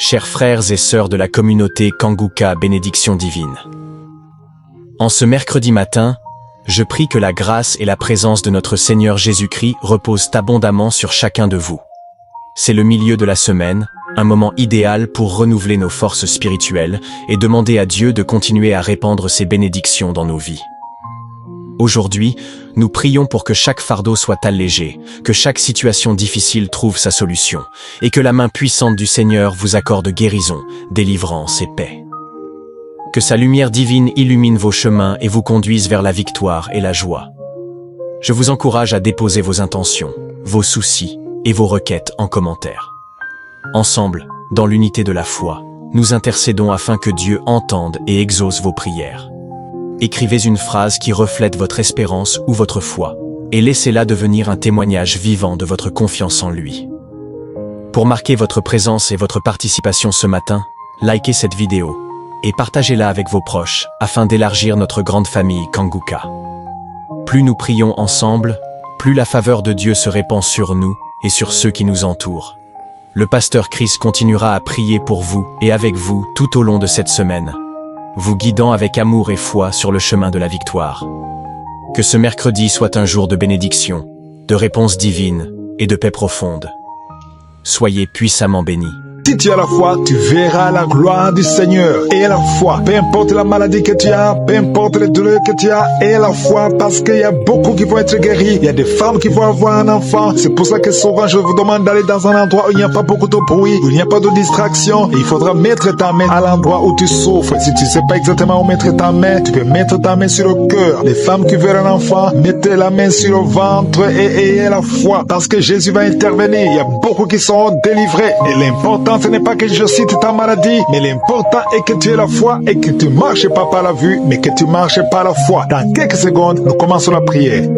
chers frères et sœurs de la communauté Kanguka Bénédiction Divine. En ce mercredi matin, je prie que la grâce et la présence de notre Seigneur Jésus-Christ reposent abondamment sur chacun de vous. C'est le milieu de la semaine, un moment idéal pour renouveler nos forces spirituelles et demander à Dieu de continuer à répandre ses bénédictions dans nos vies. Aujourd'hui, nous prions pour que chaque fardeau soit allégé, que chaque situation difficile trouve sa solution, et que la main puissante du Seigneur vous accorde guérison, délivrance et paix. Que sa lumière divine illumine vos chemins et vous conduise vers la victoire et la joie. Je vous encourage à déposer vos intentions, vos soucis et vos requêtes en commentaire. Ensemble, dans l'unité de la foi, nous intercédons afin que Dieu entende et exauce vos prières. Écrivez une phrase qui reflète votre espérance ou votre foi, et laissez-la devenir un témoignage vivant de votre confiance en lui. Pour marquer votre présence et votre participation ce matin, likez cette vidéo et partagez-la avec vos proches afin d'élargir notre grande famille Kanguka. Plus nous prions ensemble, plus la faveur de Dieu se répand sur nous et sur ceux qui nous entourent. Le pasteur Chris continuera à prier pour vous et avec vous tout au long de cette semaine, vous guidant avec amour et foi sur le chemin de la victoire. Que ce mercredi soit un jour de bénédiction, de réponses divines et de paix profonde. Soyez puissamment bénis. Si tu as la foi, tu verras la gloire du Seigneur. Et la foi, peu importe la maladie que tu as, peu importe les douleurs que tu as, et la foi, parce qu'il y a beaucoup qui vont être guéris. Il y a des femmes qui vont avoir un enfant. C'est pour ça que souvent je vous demande d'aller dans un endroit où il n'y a pas beaucoup de bruit, où il n'y a pas de distraction. Et il faudra mettre ta main à l'endroit où tu souffres. Si tu ne sais pas exactement où mettre ta main, tu peux mettre ta main sur le cœur. Les femmes qui veulent un enfant, mettez la main sur le ventre et ayez la foi, parce que Jésus va intervenir. Il y a beaucoup qui seront délivrés. Et l'important, ce n'est pas que je cite ta maladie, mais l'important est que tu aies la foi et que tu marches pas par la vue, mais que tu marches par la foi. Dans quelques secondes, nous commençons la prière.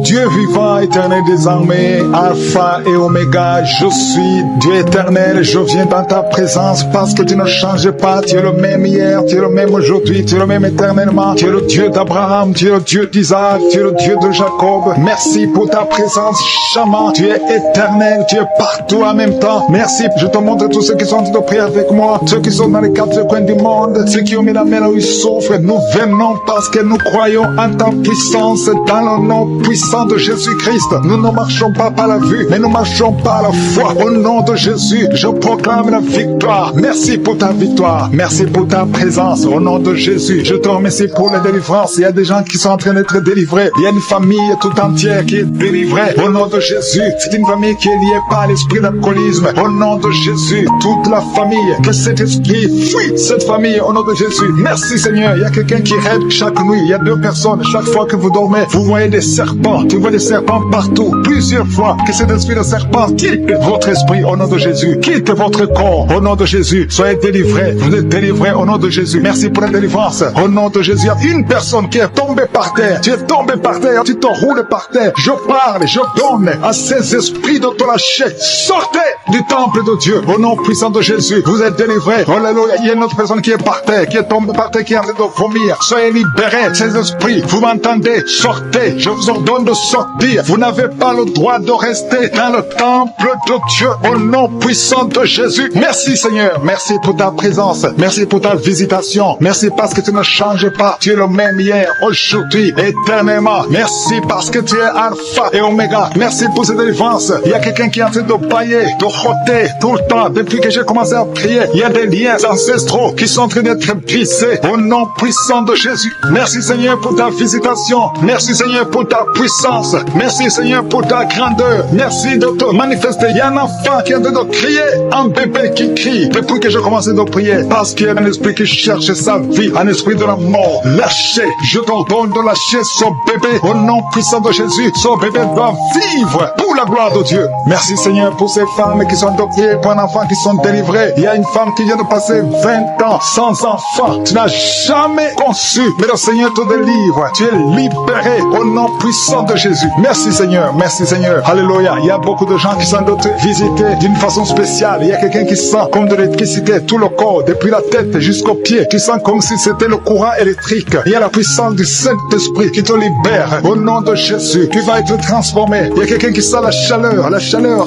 Dieu vivant, éternel des armées, Alpha et Oméga, je suis Dieu éternel, je viens dans ta présence parce que tu ne changes pas, tu es le même hier, tu es le même aujourd'hui, tu es le même éternellement, tu es le Dieu d'Abraham, tu es le Dieu d'Isaac, tu es le Dieu de Jacob. Merci pour ta présence, Shama, tu es éternel, tu es partout en même temps. Merci, je te montre tous ceux qui sont en train de prier avec moi, ceux qui sont dans les quatre coins du monde, ceux qui ont mis la main là où ils souffrent. Nous venons parce que nous croyons en ta puissance, dans le nom puissant de Jésus-Christ. Nous ne marchons pas par la vue, mais nous marchons par la foi. Au nom de Jésus, je proclame la victoire. Merci pour ta victoire. Merci pour ta présence. Au nom de Jésus, je te remercie pour la délivrance. Il y a des gens qui sont en train d'être délivrés. Il y a une famille tout entière qui est délivrée. Au nom de Jésus, c'est une famille qui est liée par l'esprit d'alcoolisme. Au nom de Jésus, toute la famille, que cet esprit fuit cette famille. Au nom de Jésus, merci Seigneur. Il y a quelqu'un qui rêve chaque nuit. Il y a deux personnes. Chaque fois que vous dormez, vous voyez des serpents. Tu vois des serpents partout, plusieurs fois. Que cet esprit de serpent quitte votre esprit au nom de Jésus. Quitte votre corps au nom de Jésus. Soyez délivrés. Vous êtes délivrés au nom de Jésus. Merci pour la délivrance. Au nom de Jésus, il y a une personne qui est tombée par terre. Tu es tombé par terre. Tu te roules par terre. Je parle, je donne à ces esprits de te lâcher. Sortez du temple de Dieu. Au nom puissant de Jésus, vous êtes délivrés. Alléluia. Il y a une autre personne qui est par terre, qui est tombée par terre, qui est en train de vomir. Soyez libérés. Ces esprits, vous m'entendez? Sortez. Je vous ordonne de sortir. Vous n'avez pas le droit de rester dans le temple de Dieu au nom puissant de Jésus. Merci Seigneur. Merci pour ta présence. Merci pour ta visitation. Merci parce que tu ne changes pas. Tu es le même hier, aujourd'hui, éternellement. Merci parce que tu es Alpha et Oméga. Merci pour cette délivrance. Il y a quelqu'un qui est en train de bailler, de rôter tout le temps. Depuis que j'ai commencé à prier, il y a des liens ancestraux qui sont en train d'être brisés au nom puissant de Jésus. Merci Seigneur pour ta visitation. Merci Seigneur pour ta puissance. Merci Seigneur pour ta grandeur. Merci de te manifester. Il y a un enfant qui est en train de crier, un bébé qui crie depuis que j'ai commencé de prier, parce qu'il y a un esprit qui cherche sa vie, un esprit de la mort. Lâchez, je t'ordonne de lâcher ce bébé au nom puissant de Jésus. Ce bébé doit vivre pour la gloire de Dieu. Merci Seigneur pour ces femmes qui sont adoptés pour un enfant qui sont délivrés. Il y a une femme qui vient de passer 20 ans sans enfant. Tu n'as jamais conçu, mais le Seigneur te délivre. Tu es libéré au nom puissant de Jésus. Merci Seigneur, merci Seigneur. Alléluia. Il y a beaucoup de gens qui sont visités d'une façon spéciale. Il y a quelqu'un qui sent comme de l'électricité tout le corps, depuis la tête jusqu'aux pieds. Tu sens comme si c'était le courant électrique. Il y a la puissance du Saint-Esprit qui te libère. Au nom de Jésus, tu vas être transformé. Il y a quelqu'un qui sent la chaleur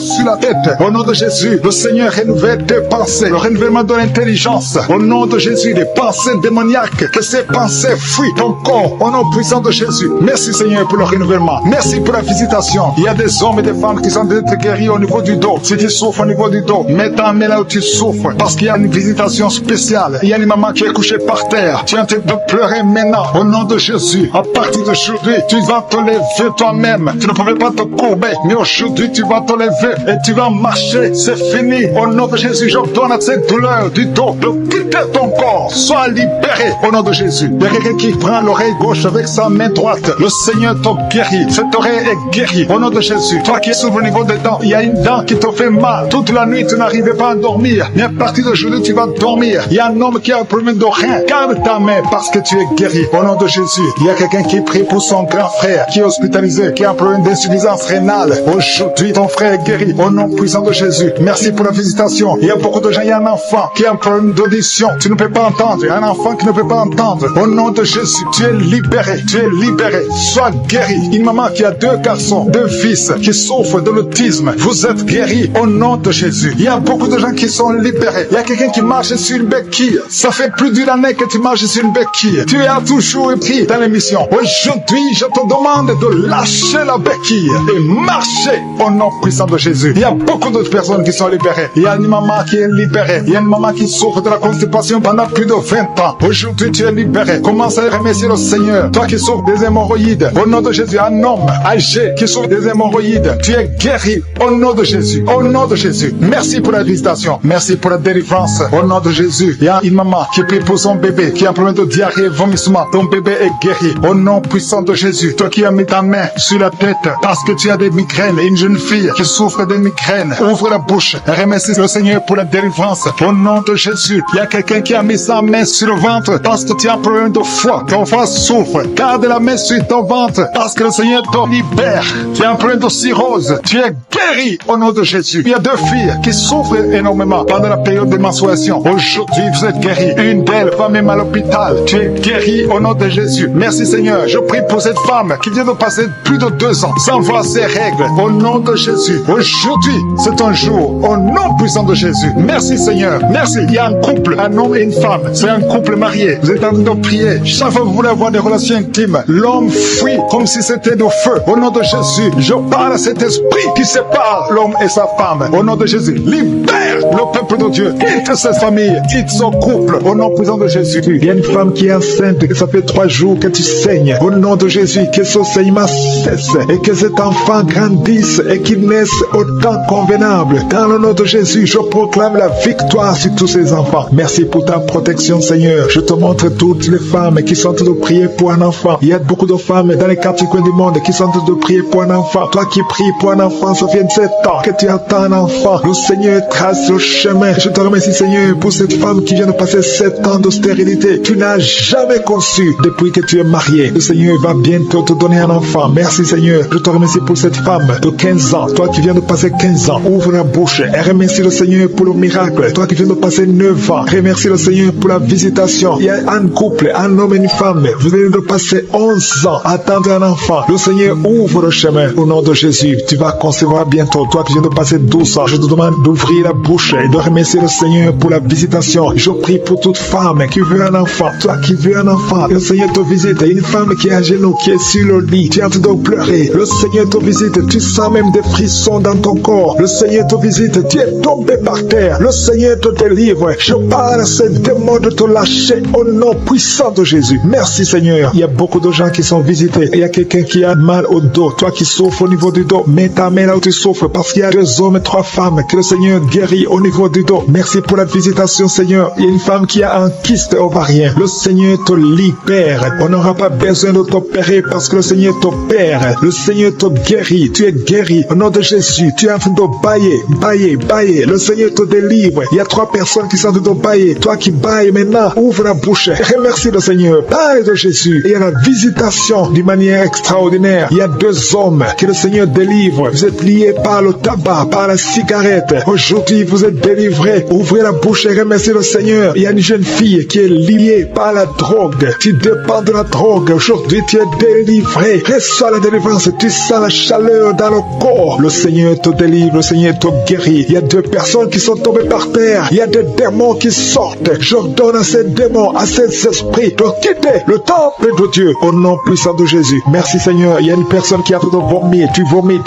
sur la tête. Au nom de Jésus, le Seigneur renouvelle tes pensées, le renouvellement de l'intelligence. Au nom de Jésus, les pensées démoniaques, que ces pensées fuient ton corps. Au nom puissant de Jésus. Merci Seigneur pour le renouvellement. Merci pour la visitation. Il y a des hommes et des femmes qui sont d'être guéris au niveau du dos. Si tu souffres au niveau du dos, mets ta main là où tu souffres, parce qu'il y a une visitation spéciale. Il y a une maman qui est couchée par terre. Tu es en train de pleurer maintenant. Au nom de Jésus, à partir d'aujourd'hui, tu vas te lever toi-même. Tu ne pouvais pas te courber, mais aujourd'hui tu vas te lever et tu vas marcher. C'est fini. Au nom de Jésus, j'ordonne à cette douleur du dos de quitter ton corps. Sois libéré au nom de Jésus. Il y a quelqu'un qui prend l'oreille gauche avec sa main droite. Le Seigneur te guérit. Cette oreille est guérie au nom de Jésus. Toi qui es au niveau des dents, il y a une dent qui te fait mal. Toute la nuit, tu n'arrivais pas à dormir. Mais à partir d'aujourd'hui, tu vas dormir. Il y a un homme qui a un problème de rein. Garde ta main parce que tu es guéri au nom de Jésus. Il y a quelqu'un qui prie pour son grand frère qui est hospitalisé, qui a un problème d'insuffisance rénale. Aujourd'hui, ton frère est guéri au nom puissant de Jésus. Merci pour la visitation. Il y a beaucoup de gens, il y a un enfant qui a un problème d'audition. Tu ne peux pas entendre. Un enfant qui ne peut pas entendre. Au nom de Jésus, tu es libéré. Tu es libéré. Sois guéri. Une maman qui a 2 garçons, 2 fils qui souffrent de l'autisme. Vous êtes guéri au nom de Jésus. Il y a beaucoup de gens qui sont libérés. Il y a quelqu'un qui marche sur une béquille. Ça fait plus d'une année que tu marches sur une béquille. Tu as toujours pris dans l'émission. Aujourd'hui, je te demande de lâcher la béquille et marcher au nom puissant de Jésus. Il y a beaucoup d'autres personnes qui sont libérées. Il y a une maman qui est libérée. Il y a une maman qui souffre de la constipation pendant plus de 20 ans. Aujourd'hui, tu es libéré. Commence à remercier le Seigneur. Toi qui souffres des hémorroïdes, au nom de Jésus, un homme âgé qui souffre des hémorroïdes, tu es guéri au nom de Jésus. Au nom de Jésus. Merci pour la visitation. Merci pour la délivrance. Au nom de Jésus. Il y a une maman qui prie pour son bébé, qui a un problème de diarrhée, vomissement. Ton bébé est guéri. Au nom puissant de Jésus. Toi qui as mis ta main sur la tête parce que tu as des migraines, une jeune fille qui souffre de migraines, ouvre la bouche et remercie le Seigneur pour la délivrance. Au nom de Jésus. Il y a quelqu'un qui a mis sa main sur le ventre parce que tu as un problème de foie. Ton foie souffre. Garde la main sur ton ventre parce que le Seigneur te libère. Tu as un problème de cirrhose. Tu es guéri au nom de Jésus. Il y a 2 filles qui souffrent énormément pendant la période de menstruation. Aujourd'hui, vous êtes guéris. Une d'elles va même à l'hôpital. Tu es guéri au nom de Jésus. Merci Seigneur. Je prie pour cette femme qui vient de passer plus de 2 ans sans voir ses règles. Au nom de Jésus. Aujourd'hui, c'est un jour. Au nom puissant de Jésus. Merci Seigneur. Merci. Il y a un couple, un homme et une femme. C'est un couple marié. Vous êtes en train de prier. Chaque fois que vous voulez avoir des relations intimes, l'homme fuit comme si c'était du feu. Au nom de Jésus, je parle à cet esprit qui sépare l'homme et sa femme. Au nom de Jésus, libère le peuple de Dieu. Quitte cette famille, quitte son couple. Au nom puissant de Jésus. Il y a une femme qui est enceinte, que ça fait 3 jours que tu saignes. Au nom de Jésus, que ce saignement cesse et que cet enfant grandisse et qu'il naisse au temps convenable. Dans le nom de Jésus, je proclame la victoire sur tous ces enfants. Merci pour ta protection, Seigneur. Je te montre toutes les femmes qui sont en train de prier pour un enfant. Il y a beaucoup de femmes dans les 4 coins du monde qui sont en train de prier pour un enfant. Toi qui pries pour un enfant, ça fait 7 ans que tu attends un enfant. Le Seigneur trace le chemin. Je te remercie, Seigneur, pour cette femme qui vient de passer 7 ans de stérilité. Tu n'as jamais conçu depuis que tu es marié. Le Seigneur va bientôt te donner un enfant. Merci, Seigneur. Je te remercie pour cette femme de 15 ans. Toi qui viens de passer 15 ans, ouvre la bouche et remercie le Seigneur pour le miracle. Toi qui viens de passer 9 ans, remercie le Seigneur pour la visitation. Il y a un couple, un homme et une femme. Vous venez de passer 11 ans à attendre un enfant. Le Seigneur ouvre le chemin au nom de Jésus. Tu vas concevoir bientôt. Toi qui viens de passer 12 ans, je te demande d'ouvrir la bouche et de remercier le Seigneur pour la visitation. Je prie pour toute femme qui veut un enfant. Toi qui veux un enfant, le Seigneur te visite. Il y a une femme qui est à genoux, qui est sur le lit. Tu es en train de pleurer. Le Seigneur te visite. Tu sens même des frissons dans ton corps. Le Seigneur te visite. Tu es tombé par terre. Le Seigneur te délivre. Je parle à ces démons de te lâcher au nom puissant de Jésus. Merci Seigneur. Il y a beaucoup de gens qui sont visités. Il y a quelqu'un qui a mal au dos. Toi qui souffres au niveau du dos, mets ta main là où tu souffres parce qu'il y a 2 hommes et 3 femmes que le Seigneur guérit au niveau du dos. Merci pour la visitation Seigneur. Il y a une femme qui a un kyste ovarien. Le Seigneur te libère. On n'aura pas besoin de t'opérer parce que le Seigneur t'opère. Le Seigneur te guérit. Tu es guéri. Au nom de Jésus, tu es en train de bailler bailler. Le Seigneur te délivre. Il y a 3 personnes qui sont en train de bailler. Toi qui bailles maintenant, ouvre la bouche. Remercie le Seigneur. Parle de Jésus. Et il y a la visitation d'une manière extraordinaire. Il y a 2 hommes que le Seigneur délivre. Vous êtes liés par le tabac, par la cigarette. Aujourd'hui, vous êtes délivrés. Ouvrez la bouche et remerciez le Seigneur. Il y a une jeune fille qui est liée par la drogue. Tu dépends de la drogue. Aujourd'hui, tu es délivré. Reçois la délivrance. Tu sens la chaleur dans le corps. Le Seigneur te délivre. Le Seigneur te guérit. Il y a 2 personnes qui sont tombées par terre. Il y a des démons qui sortent. J'ordonne à ces démons, à ces esprits de quitter le temple de Dieu au nom puissant de Jésus. Merci Seigneur. Il y a une personne qui a fait de vomir. Tu vomis.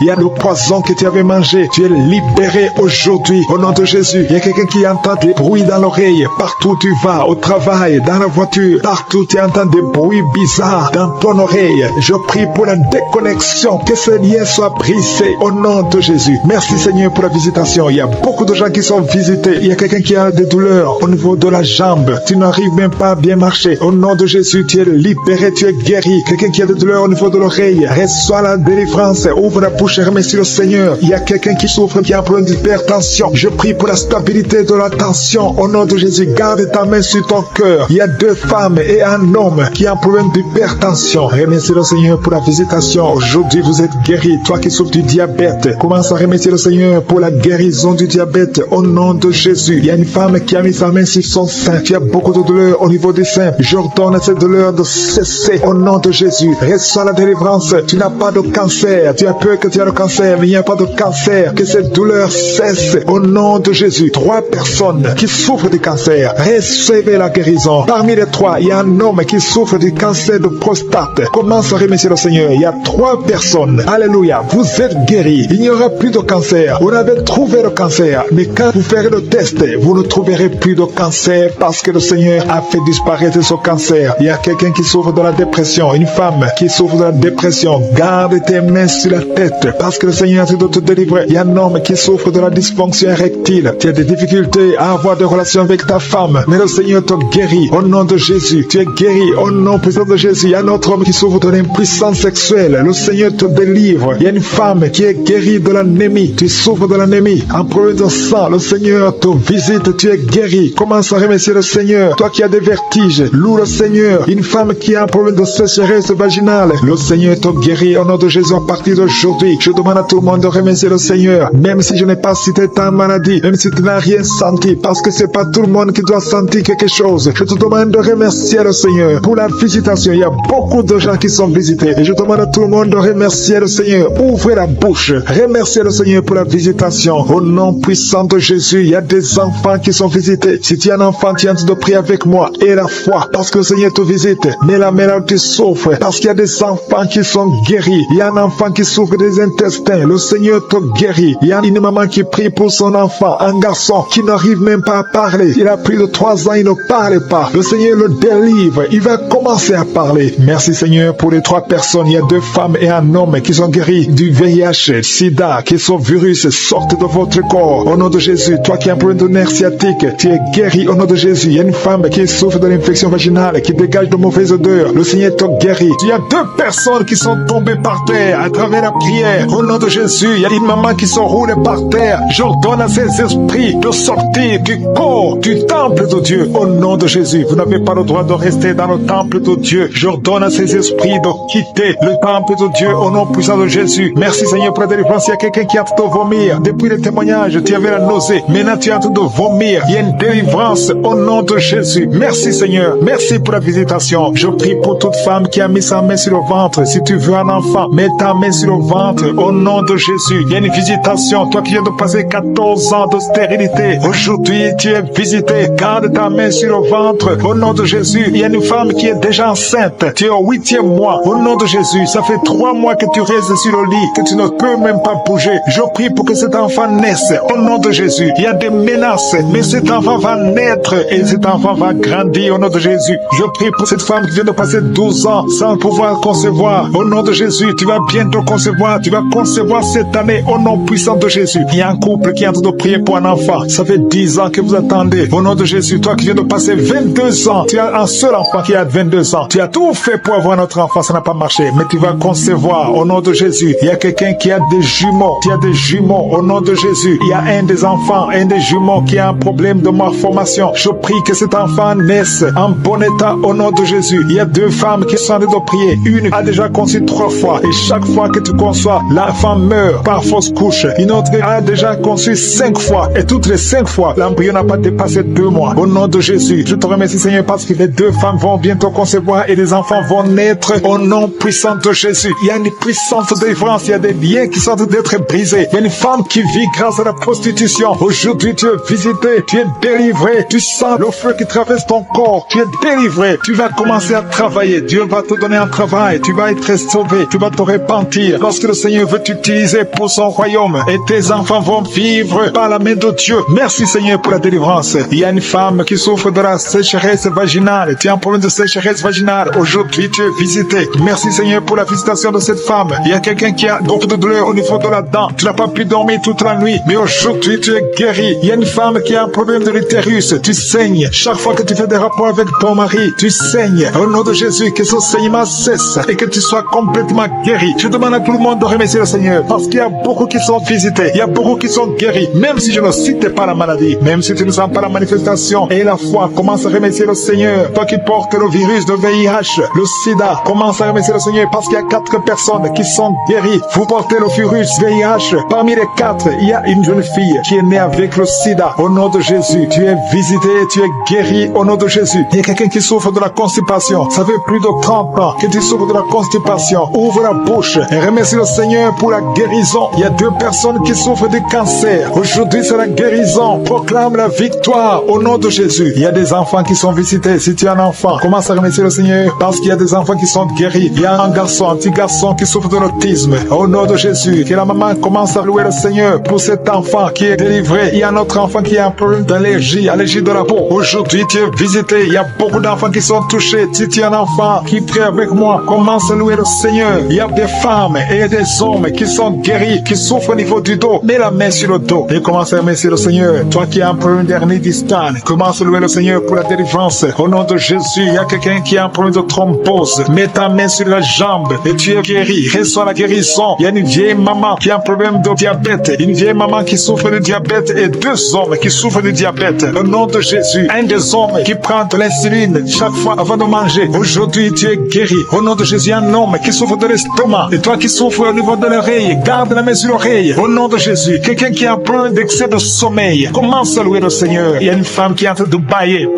Il y a le poison que tu avais mangé. Tu es libéré aujourd'hui au nom de Jésus. Il y a quelqu'un qui entend des bruits dans l'oreille. Partout où tu vas, au travail, dans la voiture, partout tu entends des bruits bizarres dans ton oreille. Je prie pour la déconnexion. Que ce lien soit brisé au nom de Jésus. Merci Seigneur pour la visitation. Il y a beaucoup de gens qui sont visités. Il y a quelqu'un qui a des douleurs au niveau de la jambe. Tu n'arrives même pas à bien marcher. Au nom de Jésus, tu es libéré, tu es guéri. Quelqu'un qui a des douleurs au niveau de l'oreille, reçois la délivrance. Ouvre la bouche et remercie le Seigneur. Il y a quelqu'un qui souffre, qui a un problème d'hypertension. Je prie pour la stabilité de la tension. Au nom de Jésus, garde ta main sur ton cœur. Il y a 2 femmes et un homme qui a un problème d'hypertension. Remercie le Seigneur pour la visitation. Aujourd'hui, vous êtes guéri. Toi qui souffres du diabète, commence à remercier le Seigneur pour la guérison du diabète. Au nom de Jésus, il y a une femme qui a mis sa main sur son sein. Tu as beaucoup de douleurs au niveau des seins. J'ordonne à cette douleur de cesser au nom de Jésus. Reçois la délivrance. Tu n'as pas de cancer. Tu as peur que tu as le cancer, mais il n'y a pas de cancer. Que cette douleur cesse au nom de Jésus. 3 personnes qui souffrent du cancer, recevez la guérison. Parmi les 3, il y a un homme qui souffre du cancer de prostate. Commence à remercier le Seigneur. Il y a 3 personnes. Alléluia. Vous êtes guéris. Il n'y aura plus de cancer. Vous avez trouvé le cancer, mais quand vous ferez le test, vous ne trouverez plus de cancer parce que le Seigneur a fait disparaître ce cancer. Il y a quelqu'un qui souffre de la dépression, une femme qui souffre de la dépression. Garde tes mains sur la tête parce que le Seigneur est en train de te délivrer. Il y a un homme qui souffre de la dysfonction érectile. Tu as des difficultés à avoir des relations avec ta femme, mais le Seigneur te guérit au nom de Jésus. Tu es guéri au nom puissant de Jésus. Il y a un autre homme qui souffre de l'impuissance sexuelle. Le Seigneur te délivre. Il y a une femme qui est guérie de l'anémie. Tu souffres de l'anémie, un problème de sang. Le Seigneur te visite. Tu es guéri. Commence à remercier le Seigneur. Toi qui as des vertiges, loue le Seigneur. Une femme qui a un problème de sécheresse vaginale, le Seigneur te guérit au nom de Jésus. À partir d'aujourd'hui, je demande à tout le monde de remercier le Seigneur, même si je n'ai pas cité ta maladie, même si tu n'as rien senti, parce que c'est pas tout le monde qui doit sentir quelque chose. Je te demande de remercier le Seigneur pour la visitation. Il y a beaucoup de gens qui sont visités et je demande à tout le monde de remercier le Seigneur. Ouvrez la bouche, remerciez le Seigneur pour la visitation. Au nom puissant de Jésus, il y a des enfants qui sont visités. Si tu es un enfant, tu es en train de prier avec moi et la foi, parce que le Seigneur te visite. Mais la mère tu souffres, parce qu'il y a des enfants qui sont guéris. Il y a un enfant qui souffre des intestins. Le Seigneur te guérit. Il y a une maman qui prie pour son enfant, un garçon qui n'arrive même pas à parler. Il a plus de 3 ans, il ne parle pas. Le Seigneur le délivre. Il va commencer à parler. Merci Seigneur pour les 3 personnes. Il y a 2 femmes et un homme qui sont guéris du VIH, SIDA, que ce virus sorte de votre corps. Au nom de Jésus, toi qui as un problème de nerf sciatique, tu es guéri au nom de Jésus. Il y a une femme qui souffre de l'infection vaginale, qui dégage de mauvaises odeurs. Le Seigneur te guérit. Il y a 2 personnes qui sont tombées par terre à travers la prière. Au nom de Jésus, il y a une maman qui se roule par terre. J'ordonne à ces esprits de sortir du corps, du temple de Dieu. Au nom de Jésus, vous n'avez pas le droit de rester dans le temple de Dieu. J'ordonne à ces esprits de quitter le temple de Dieu au nom puissant de Jésus. Merci Seigneur pour la délivrance. Il y a quelqu'un qui a en train de vomir. Depuis le témoignage, tu avais la nausée. Maintenant, tu es en train de vomir. Il y a une délivrance au nom de Jésus. Merci Seigneur. Merci pour la visitation. Je prie pour toute femme qui a mis sa main sur le ventre. Si tu veux un enfant, mets ta main sur le ventre au nom de Jésus. Il y a une visitation. Toi qui viens de passer 14 ans de stérilité, aujourd'hui tu es visité. Garde ta main sur le ventre au nom de Jésus. Il y a une femme qui est déjà enceinte. Tu es au 8e mois au nom de Jésus. Ça fait 3 mois que tu restes sur le lit, que tu ne peux même pas bouger. Je prie pour que cet enfant naisse au nom de Jésus. Il y a des menaces, mais cet enfant va naître et cet enfant va grandir au nom de Jésus. Je prie pour cette femme qui vient de passer 12 ans sans pouvoir concevoir. Au nom de Jésus, tu vas bientôt concevoir. Tu vas concevoir cette année au nom puissant de Jésus. Il y a un couple qui est en train de prier pour un enfant. Ça fait 10 ans que vous attendez. Au nom de Jésus, toi qui viens de passer 22 ans, tu as un seul enfant qui a 22 ans. Tu as tout fait pour avoir notre enfant, ça n'a pas marché. Mais tu vas concevoir au nom de Jésus. Il y a quelqu'un qui a des jumeaux. Tu as des jumeaux, au nom de Jésus. Il y a un des enfants, un des jumeaux qui a un problème de malformation. Je prie que cet enfant naisse en bon état au nom de Jésus. Il y a 2 femmes qui sont en train de prier. Une a déjà conçu 3 fois et chaque fois que tu conçois, l'enfant meurt par fausse couche. Une autre a déjà conçu 5 fois et toutes les 5 fois, l'embryon n'a pas dépassé 2 mois. Au nom de Jésus, je te remercie Seigneur parce que les 2 femmes vont bientôt concevoir et les enfants vont naître au nom puissant de Jésus. Il y a une puissante délivrance, il y a des liens qui sont en train d'être brisés. Il y a une femme qui vit grâce à la prostitution. Aujourd'hui, tu es visité, tu es délivré, tu sens le feu qui traverse ton corps, tu es délivré. Tu vas commencer à travailler, Dieu va te donner un travail, tu vas être sauvé, tu vas te repentir lorsque le Seigneur veut t'utiliser pour son royaume et tes enfants vont vivre par la main de Dieu. Merci Seigneur pour la délivrance. Il y a une femme qui souffre de la sécheresse vaginale, tu as un problème de sécheresse vaginale. Aujourd'hui, tu es visité. Merci Seigneur pour la visitation de cette femme. Il y a quelqu'un qui a beaucoup de douleur au niveau de la dent. Tu n'as pas pu dormir toute la nuit, mais aujourd'hui, tu es guéri. Il y a une femme qui a un problème de l'utérus. Tu saignes. Chaque fois que tu fais des rapports avec ton mari, tu saignes. Au nom de Jésus, que ce saignement cesse et que tu sois complètement guéri. Je demande à tout le monde de remercier le Seigneur parce qu'il y a beaucoup qui sont visités. Il y a beaucoup qui sont guéris. Même si je ne cite pas la maladie, même si tu ne sens pas la manifestation et la foi, commence à remercier le Seigneur. Toi qui portes le virus de VIH, le sida, commence à remercier le Seigneur parce qu'il y a 4 personnes qui sont guéries. Vous portez le virus VIH. Parmi les 4, il y a une jeune fille qui est née avec le sida. Au nom de Jésus, tu es visité, tu es guéri au nom de Jésus. Il y a quelqu'un qui souffre de la constipation. Ça fait plus de 30 ans que tu souffres de la constipation. Ouvre la bouche et remercie le Seigneur pour la guérison. Il y a 2 personnes qui souffrent de cancer. Aujourd'hui, c'est la guérison. Proclame la victoire au nom de Jésus. Il y a des enfants qui sont visités. Si tu es un enfant, commence à remercier le Seigneur parce qu'il y a des enfants qui sont guéris. Il y a un petit garçon qui souffre de l'autisme. Au nom de Jésus, que la maman commence à louer le Seigneur pour cet enfant qui est délivré. Il y a un autre enfant qui a un problème d'allergie, allergie de la peau. Aujourd'hui, tu es visité. Il y a beaucoup d'enfants qui sont touchés. Si tu es un enfant qui prie avec moi, commence à louer le Seigneur. Il y a des femmes et des hommes qui sont guéris, qui souffrent au niveau du dos. Mets la main sur le dos et commence à remercier le Seigneur. Toi qui as un problème d'hernie discale, commence à louer le Seigneur pour la délivrance. Au nom de Jésus, il y a quelqu'un qui a un problème de thrombose. Mets ta main sur la jambe et tu es guéri. Reçois la guérison. Il y a une vieille maman qui a un problème de diabète. Une vieille maman qui souffre de diabète et 2 hommes qui souffrent de diabète. Au nom de Jésus, un des hommes qui prend de l'insuline chaque fois avant de manger. Aujourd'hui, tu es guéri. Au nom de Jésus, un homme qui souffre de l'estomac. Et toi qui souffres au niveau de l'oreille, garde la main sur l'oreille. Au nom de Jésus, quelqu'un qui a un problème d'excès de sommeil, commence à louer le Seigneur. Il y a une femme qui est en train de bailler.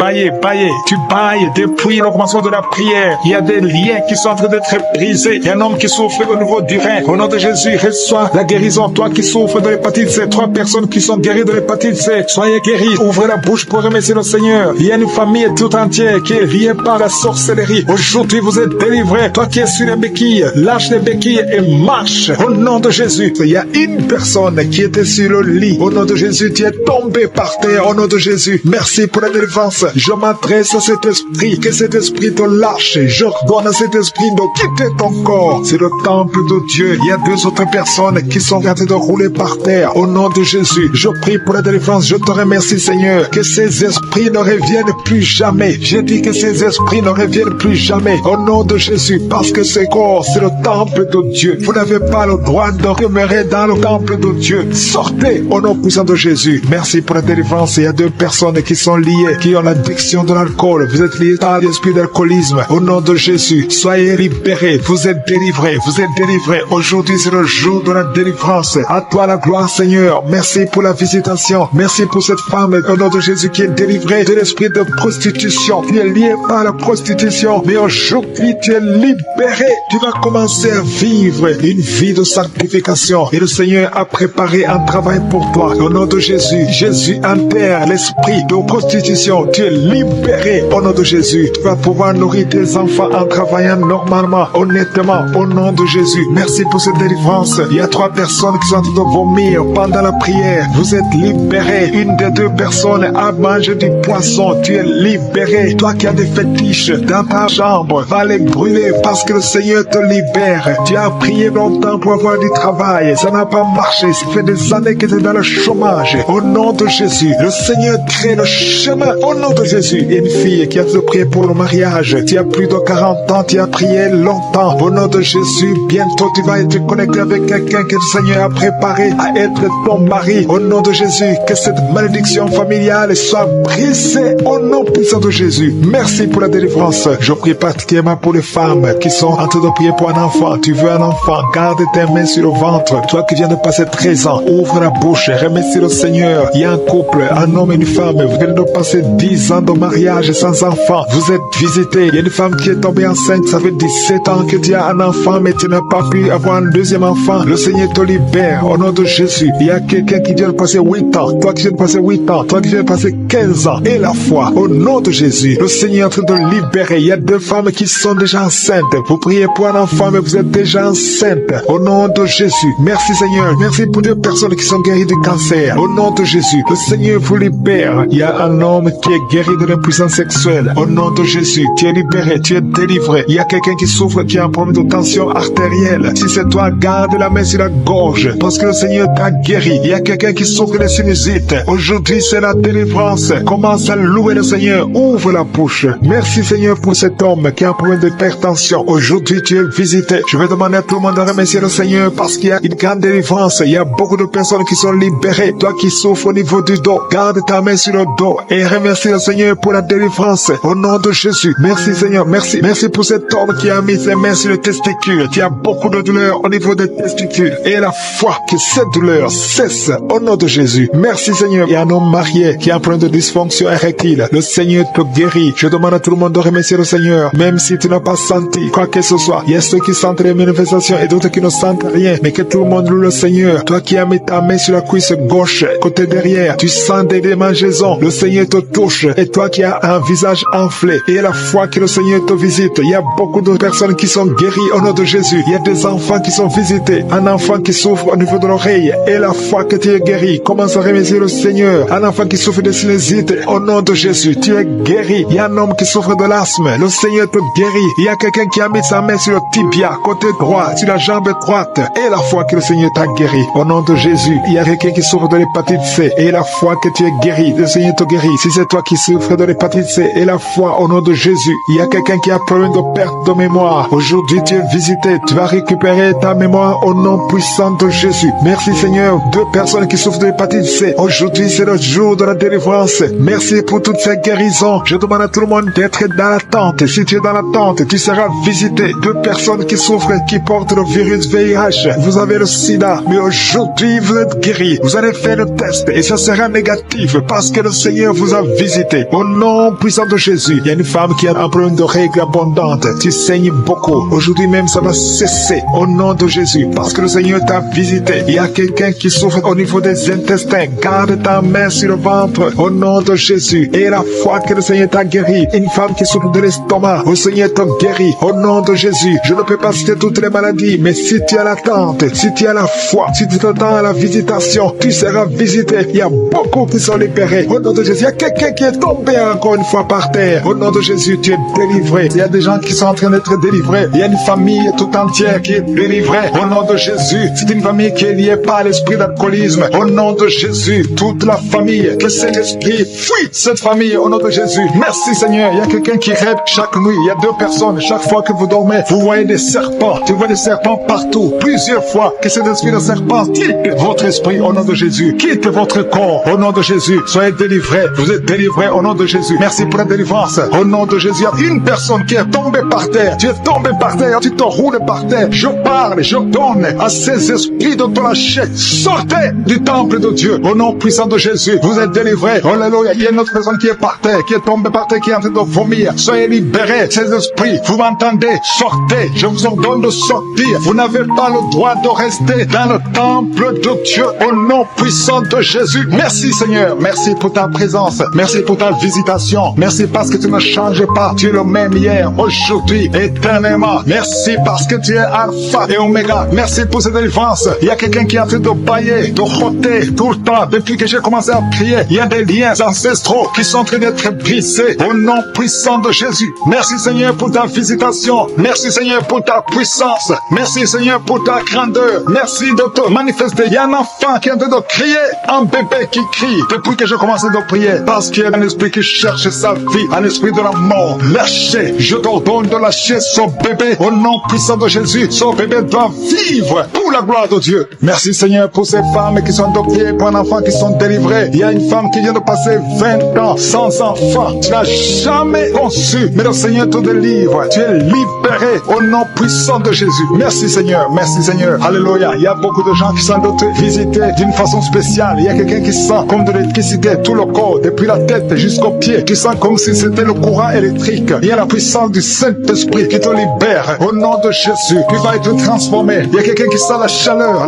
Tu bailles depuis le commencement de la prière. Il y a des liens qui sont en train d'être brisés. Il y a un homme qui souffre au niveau du rein. Au nom de Jésus, reçois la guérison. Toi qui souffres de l'hépatite C, 3 personnes qui sont guéries de l'hépatite C, soyez guéris. Ouvrez la bouche pour remercier le Seigneur. Il y a une famille tout entière qui est liée par la sorcellerie. Aujourd'hui, vous êtes délivrés. Toi qui es sur les béquilles, lâche les béquilles et marche. Au nom de Jésus, il y a une personne qui était sur le lit. Au nom de Jésus, tu es tombé par terre. Au nom de Jésus, merci pour la délivrance. Je m'adresse à cet esprit, que cet esprit te lâche. J'ordonne à cet esprit de quitter ton corps. C'est le temple de Dieu. Il y a 2 autres personnes qui sont en train de rouler par terre. Au nom de Jésus, je prie pour la délivrance. Je te remercie, Seigneur, que ces esprits ne reviennent plus jamais. Je dis que ces esprits ne reviennent plus jamais. Au nom de Jésus, parce que ce corps, c'est le temple de Dieu. Vous n'avez pas le droit de demeurer dans le temple de Dieu. Sortez au nom puissant de Jésus. Merci pour la délivrance. Il y a 2 personnes qui sont liées, qui ont l'addiction de l'alcool. Vous êtes liés par l'esprit d'alcoolisme. Au nom de Jésus, soyez libérés. Vous êtes délivrés. Vous êtes délivrés. Aujourd'hui, c'est le jour de la délivrance. À toi la gloire, Seigneur. Merci pour la visitation. Merci pour cette femme, au nom de Jésus, qui est délivrée de l'esprit de prostitution. Tu es lié par la prostitution. Mais aujourd'hui, tu es libéré. Tu vas commencer à vivre une vie de sanctification. Et le Seigneur a préparé un travail pour toi. Au nom de Jésus, Jésus enterre l'esprit de prostitution. Tu es libéré. Au nom de Jésus, tu vas pouvoir nourrir tes enfants en travaillant normalement, honnêtement. Au nom de Jésus, merci pour cette délivrance. Il y a 3 personnes qui sont en train de vomir pendant la prière. Vous êtes libérés. Une des 2 personnes a mangé du poisson. Tu es libéré. Toi qui as des fétiches dans ta chambre, va les brûler parce que le Seigneur te libère. Tu as prié longtemps pour avoir du travail. Ça n'a pas marché. Ça fait des années que tu es dans le chômage. Au nom de Jésus, le Seigneur crée le chemin. Au nom de Jésus, il y a une fille qui a prié pour le mariage. Tu as plus de 40 ans. Tu as prié longtemps. Au nom de Jésus, bientôt tu vas être connecté avec quelqu'un que le Seigneur a t'a préparé à être ton mari. Au nom de Jésus, que cette malédiction familiale soit brisée au nom puissant de Jésus. Merci pour la délivrance. Je prie particulièrement pour les femmes qui sont en train de prier pour un enfant. Tu veux un enfant, garde tes mains sur le ventre. Toi qui viens de passer 13 ans, ouvre la bouche, remercie le Seigneur. Il y a un couple, un homme et une femme, vous venez de passer 10 ans de mariage sans enfant. Vous êtes visité. Il y a une femme qui est tombée enceinte, ça fait 17 ans que tu as un enfant, mais tu n'as pas pu avoir un deuxième enfant. Le Seigneur te libère au nom de Jésus. Il y a quelqu'un qui vient de passer 8 ans, toi qui viens de passer 8 ans, toi qui viens de passer 15 ans, et la foi, au nom de Jésus. Le Seigneur est en train de libérer. Il y a 2 femmes qui sont déjà enceintes. Vous priez pour un enfant, mais vous êtes déjà enceinte. Au nom de Jésus. Merci Seigneur. Merci pour 2 personnes qui sont guéries du cancer. Au nom de Jésus. Le Seigneur vous libère. Il y a un homme qui est guéri de l'impuissance sexuelle. Au nom de Jésus. Tu es libéré. Tu es délivré. Il y a quelqu'un qui souffre, qui a un problème de tension artérielle. Si c'est toi, garde la main sur la gorge. Parce que le Seigneur t'a guéri. Il y a quelqu'un qui souffre de sinusite. Aujourd'hui, c'est la délivrance. Commence à louer le Seigneur. Ouvre la bouche. Merci Seigneur pour cet homme qui a un problème d'hypertension. Aujourd'hui, tu es visité. Je vais demander à tout le monde de remercier le Seigneur parce qu'il y a une grande délivrance. Il y a beaucoup de personnes qui sont libérées. Toi qui souffres au niveau du dos, garde ta main sur le dos et remercie le Seigneur pour la délivrance. Au nom de Jésus. Merci Seigneur. Merci. Merci pour cet homme qui a mis ses mains sur le testicule. Tu as beaucoup de douleur au niveau des testicules. Et la foi que cette douleur cesse au nom de Jésus. Merci Seigneur. Il y a un homme marié qui a un problème de dysfonction érectile. Le Seigneur te guérit. Je demande à tout le monde de remercier le Seigneur. Même si tu n'as pas senti quoi que ce soit. Il y a ceux qui sentent les manifestations et d'autres qui ne sentent rien. Mais que tout le monde loue le Seigneur. Toi qui as mis ta main sur la cuisse gauche, côté derrière, tu sens des démangeaisons. Le Seigneur te touche. Et toi qui as un visage enflé. Et la foi que le Seigneur te visite. Il y a beaucoup de personnes qui sont guéries au nom de Jésus. Il y a des enfants qui sont visités. Un enfant qui souffre au niveau de l'oreille. Et la foi que tu es guéri. Commence à remercier le Seigneur. Un enfant qui souffre de sinusite. Au nom de Jésus, tu es guéri. Il y a un homme qui souffre de l'asthme. Le Seigneur te guérit. Il y a quelqu'un qui a mis sa main sur le tibia, côté droit, sur la jambe droite. Et la foi que le Seigneur t'a guéri. Au nom de Jésus, il y a quelqu'un qui souffre de l'hépatite C. Et la foi que tu es guéri. Le Seigneur te guérit. Si c'est toi qui souffres de l'hépatite C, et la foi au nom de Jésus. Il y a quelqu'un qui a problème de perte de mémoire. Aujourd'hui, tu es visité. Tu vas récupérer ta mémoire au nom puissant de Jésus. Merci Seigneur. 2 personnes qui souffrent de l'hépatite C. Aujourd'hui, c'est le jour de la délivrance. Merci pour toutes ces guérisons. Je demande à tout le monde d'être dans l'attente. Si tu es dans l'attente, tu seras visité. 2 personnes qui souffrent, qui portent le virus VIH. Vous avez le sida, mais aujourd'hui, vous êtes guéris. Vous allez faire le test et ça sera négatif parce que le Seigneur vous a visité. Au nom puissant de Jésus, il y a une femme qui a un problème de règles abondantes. Tu saignes beaucoup. Aujourd'hui même, ça va cesser. Au nom de Jésus, parce que le Seigneur t'a visité. Il y a quelqu'un qui souffre au niveau des intestins. Garde ta main sur le ventre. Au nom de Jésus. Et la foi que le Seigneur t'a guéri. Une femme qui souffre de l'estomac. Le Seigneur t'a guéri. Au nom de Jésus. Je ne peux pas citer toutes les maladies, mais si tu as l'attente, si tu as la foi, si tu t'attends à la visitation, tu seras visité. Il y a beaucoup qui sont libérés. Au nom de Jésus. Il y a quelqu'un qui est tombé encore une fois par terre. Au nom de Jésus, tu es délivré. Il y a des gens qui sont en train d'être délivrés. Il y a une famille tout entière qui est délivrée. Au nom de Jésus. C'est une famille qui est liée par l'esprit d'alcoolisme. Au nom de Jésus. Toute la famille. Que cet esprit fuit cette famille. Au nom de Jésus. Merci Seigneur. Il y a quelqu'un qui rêve chaque nuit. Il y a 2 personnes. Chaque fois que vous dormez, vous voyez des serpents. Tu vois des serpents partout. Plusieurs fois. Que cet esprit de serpent quitte votre esprit au nom de Jésus. Quitte votre corps au nom de Jésus. Soyez délivrés. Vous êtes délivrés au nom de Jésus. Merci pour la délivrance. Au nom de Jésus. Il y a une personne qui est tombée par terre. Tu es tombé par terre. Tu te roules par terre. Je parle. Je donne à ces esprits de te lâcher. Sortez du temple de Dieu. Au nom puissant de Jésus. Vous êtes délivrés. Alléluia. Il y a une autre personne qui est par terre. Qui est tombée par terre. Qui est en train de vomir. Soyez libérés. Ces esprits. Vous m'entendez? Sortez. Je vous ordonne de sortir. Vous n'avez pas le droit de rester dans le temple de Dieu. Au nom puissant de Jésus. Merci Seigneur. Merci pour ta présence. Merci pour ta visitation. Merci parce que tu ne changes pas. Tu es le même hier, aujourd'hui, éternellement. Merci parce que tu es Alpha et Oméga. Merci pour cette délivrance. Il y a quelqu'un qui est en train de bailler, de roter tout le temps. Depuis que j'ai commencé à prier, il y a des liens ancestraux qui sont en train d'être brisés. Au nom puissant de Jésus. Merci Seigneur pour ta visitation. Merci Seigneur pour ta puissance. Merci Seigneur pour ta grandeur. Merci de te manifester. Il y a un enfant qui est en train de crier. Un bébé qui crie depuis que j'ai commencé de prier. Parce qu'il y a un esprit qui cherche sa vie. Un esprit de la mort. Lâchez. Je t'ordonne de lâcher ce bébé. Au nom puissant de Jésus. Ce bébé doit vivre pour la gloire de de Dieu. Merci Seigneur pour ces femmes qui sont adoptées, pour un enfant qui sont délivrés. Il y a une femme qui vient de passer 20 ans sans enfant. Tu n'as jamais conçu, mais le Seigneur te délivre. Tu es libéré au nom puissant de Jésus. Merci Seigneur, merci Seigneur. Alléluia. Il y a beaucoup de gens qui sont visités d'une façon spéciale. Il y a quelqu'un qui sent comme de l'électricité tout le corps, depuis la tête jusqu'aux pieds. Tu sens comme si c'était le courant électrique. Il y a la puissance du Saint-Esprit qui te libère. Au nom de Jésus, tu vas être transformé. Il y a quelqu'un qui sent la chaleur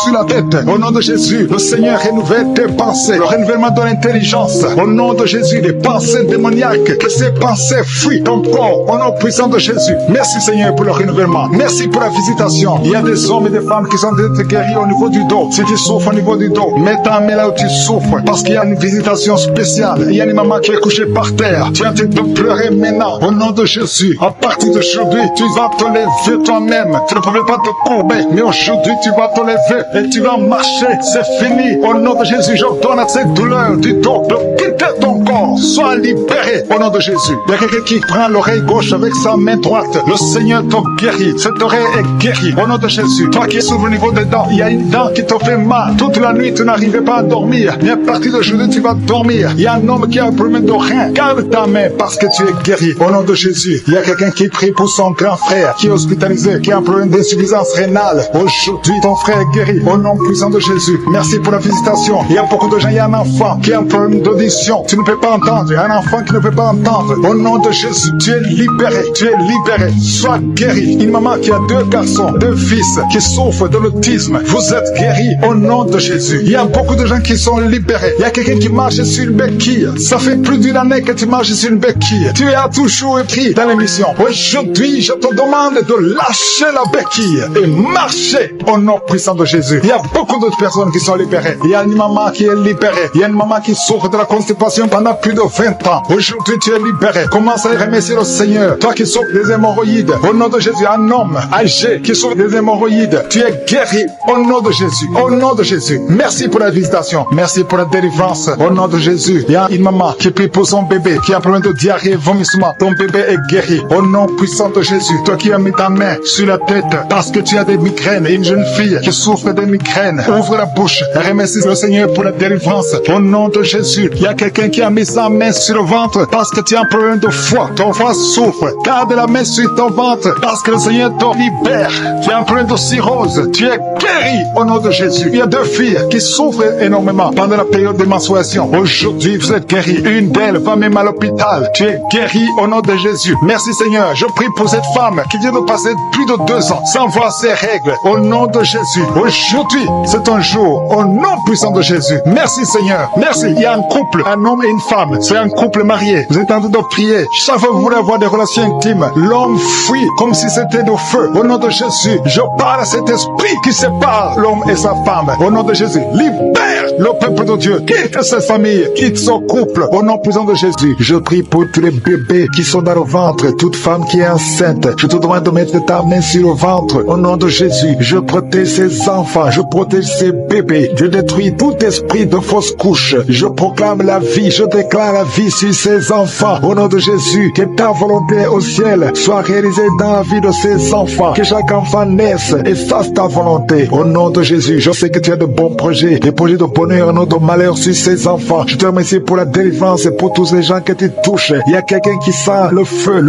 sur la tête. Au nom de Jésus, le Seigneur renouvelle tes pensées. Le renouvellement de l'intelligence. Au nom de Jésus, les pensées démoniaques, que ces pensées fuient ton corps. Au nom puissant de Jésus. Merci Seigneur pour le renouvellement. Merci pour la visitation. Il y a des hommes et des femmes qui sont guéris au niveau du dos. Si tu souffres au niveau du dos, mets ta main là où tu souffres. Parce qu'il y a une visitation spéciale. Il y a une maman qui est couchée par terre. Tu es en train de pleurer maintenant. Au nom de Jésus. À partir d'aujourd'hui, tu vas te lever toi-même. Tu ne pouvais pas te courber. Mais aujourd'hui, tu vas te lever et tu vas marcher. C'est fini. Au nom de Jésus, je donne à cette douleur du dos de quitter ton corps. Sois libéré. Au nom de Jésus. Il y a quelqu'un qui prend l'oreille gauche avec sa main droite. Le Seigneur te guérit. Cette oreille est guérie. Au nom de Jésus. Toi qui es sur le niveau des dents, il y a une dent qui te fait mal. Toute la nuit, tu n'arrivais pas à dormir. Mais à partir d'aujourd'hui, tu vas dormir. Il y a un homme qui a un problème de rein. Garde ta main parce que tu es guéri. Au nom de Jésus. Il y a quelqu'un qui prie pour son grand frère qui est hospitalisé, qui a un problème d'insuffisance rénale. Aujourd'hui, ton frère est guéri. Au nom puissant de Jésus. Merci pour la visitation. Il y a beaucoup de gens. Il y a un enfant qui a un problème d'audition. Tu ne peux pas entendre. Il y a un enfant qui ne peut pas entendre. Au nom de Jésus, tu es libéré. Tu es libéré. Sois guéri. Une maman qui a 2 garçons, 2 fils qui souffrent de l'autisme. Vous êtes guéris au nom de Jésus. Il y a beaucoup de gens qui sont libérés. Il y a quelqu'un qui marche sur une béquille. Ça fait plus d'une année que tu marches sur une béquille. Tu as toujours écrit dans l'émission. Aujourd'hui, je te demande de lâcher la béquille et marcher au nom puissant de Jésus. Il y a beaucoup d'autres personnes qui sont libérées. Il y a une maman qui est libérée. Il y a une maman qui souffre de la constipation pendant plus de 20 ans. Aujourd'hui, tu es libéré. Commence à remercier le Seigneur. Toi qui souffres des hémorroïdes. Au nom de Jésus, un homme âgé qui souffre des hémorroïdes. Tu es guéri au nom de Jésus. Au nom de Jésus. Merci pour la visitation. Merci pour la délivrance. Au nom de Jésus. Il y a une maman qui prie pour son bébé qui a un problème de diarrhée, vomissement. Ton bébé est guéri. Au nom puissant de Jésus. Toi qui as mis ta main sur la tête parce que tu as des migraines et une jeune fille qui souffre des migraines. Ouvre la bouche et remercie le Seigneur pour la délivrance. Au nom de Jésus. Il y a quelqu'un qui a mis sa main sur le ventre parce que tu as un problème de foie. Ton foie souffre. Garde la main sur ton ventre parce que le Seigneur te libère. Tu as un problème de cirrhose. Tu es guéri au nom de Jésus. Il y a 2 filles qui souffrent énormément pendant la période de menstruation. Aujourd'hui, vous êtes guéris. Une d'elles va même à l'hôpital. Tu es guéri au nom de Jésus. Merci Seigneur. Je prie pour cette femme qui vient de passer plus de 2 ans sans voir ses règles. Au nom de Jésus. Aujourd'hui, c'est un jour. Au nom puissant de Jésus. Merci Seigneur. Merci. Il y a un couple, un homme et une femme. C'est un couple marié. Vous êtes en train de prier. Chaque fois que vous voulez avoir des relations intimes, l'homme fuit comme si c'était de feu. Au nom de Jésus, je parle à cet esprit qui sépare l'homme et sa femme. Au nom de Jésus, libère le peuple de Dieu. Quitte cette famille, quitte son couple. Au nom puissant de Jésus, je prie pour tous les bébés qui sont dans le ventre, toute femme qui est enceinte. Je te demande de mettre ta main sur le ventre. Au nom de Jésus, je protège ces enfants, je protège ces bébés. Je détruis tout esprit de fausse couche. Je proclame la vie, je déclare la vie sur ces enfants. Au nom de Jésus, que ta volonté au ciel soit réalisée dans la vie de ces enfants. Que chaque enfant naisse et fasse ta volonté. Au nom de Jésus, je sais que tu as de bons projets, des projets de bonheur, non de malheur sur ces enfants. Je te remercie pour la délivrance et pour tous les gens que tu touches. Il y a quelqu'un qui sent le feu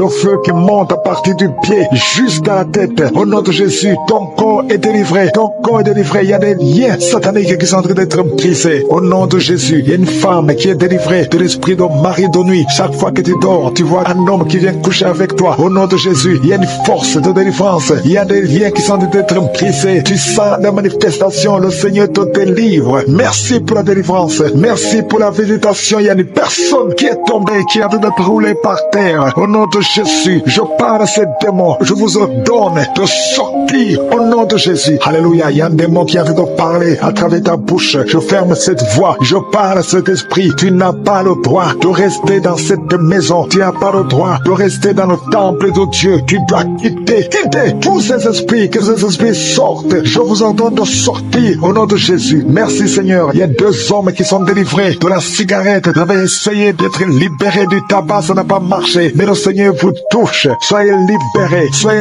qui monte à partir du pied jusqu'à la tête. Au nom de Jésus, ton corps est délivré. Ton corps est délivré. Il y a des liens sataniques qui sont en train d'être brisés. Au nom de Jésus, il y a une femme qui est délivrée de l'esprit de mari de nuit. Chaque fois que tu dors, tu vois un homme qui vient coucher avec toi. Au nom de Jésus, il y a une force de délivrance. Il y a des liens qui sont en train d'être brisés. Tu sens la manifestation. Le Seigneur te délivre. Merci pour la délivrance. Merci pour la visitation. Il y a une personne qui est tombée, qui est en train d'être roulée par terre. Au nom de Jésus, je parle à ces démons. Je vous ordonne de sortir au nom de Jésus. Alléluia. Il y a un démon qui a envie de parler à travers ta bouche. Je ferme cette voix. Je parle à cet esprit. Tu n'as pas le droit de rester dans cette maison. Tu n'as pas le droit de rester dans le temple de Dieu. Tu dois quitter tous ces esprits. Que ces esprits sortent porte. Je vous ordonne de sortir au nom de Jésus. Merci Seigneur. Il y a 2 hommes qui sont délivrés de la cigarette. Vous avez essayé d'être libérés du tabac, ça n'a pas marché. Mais le Seigneur vous touche. Soyez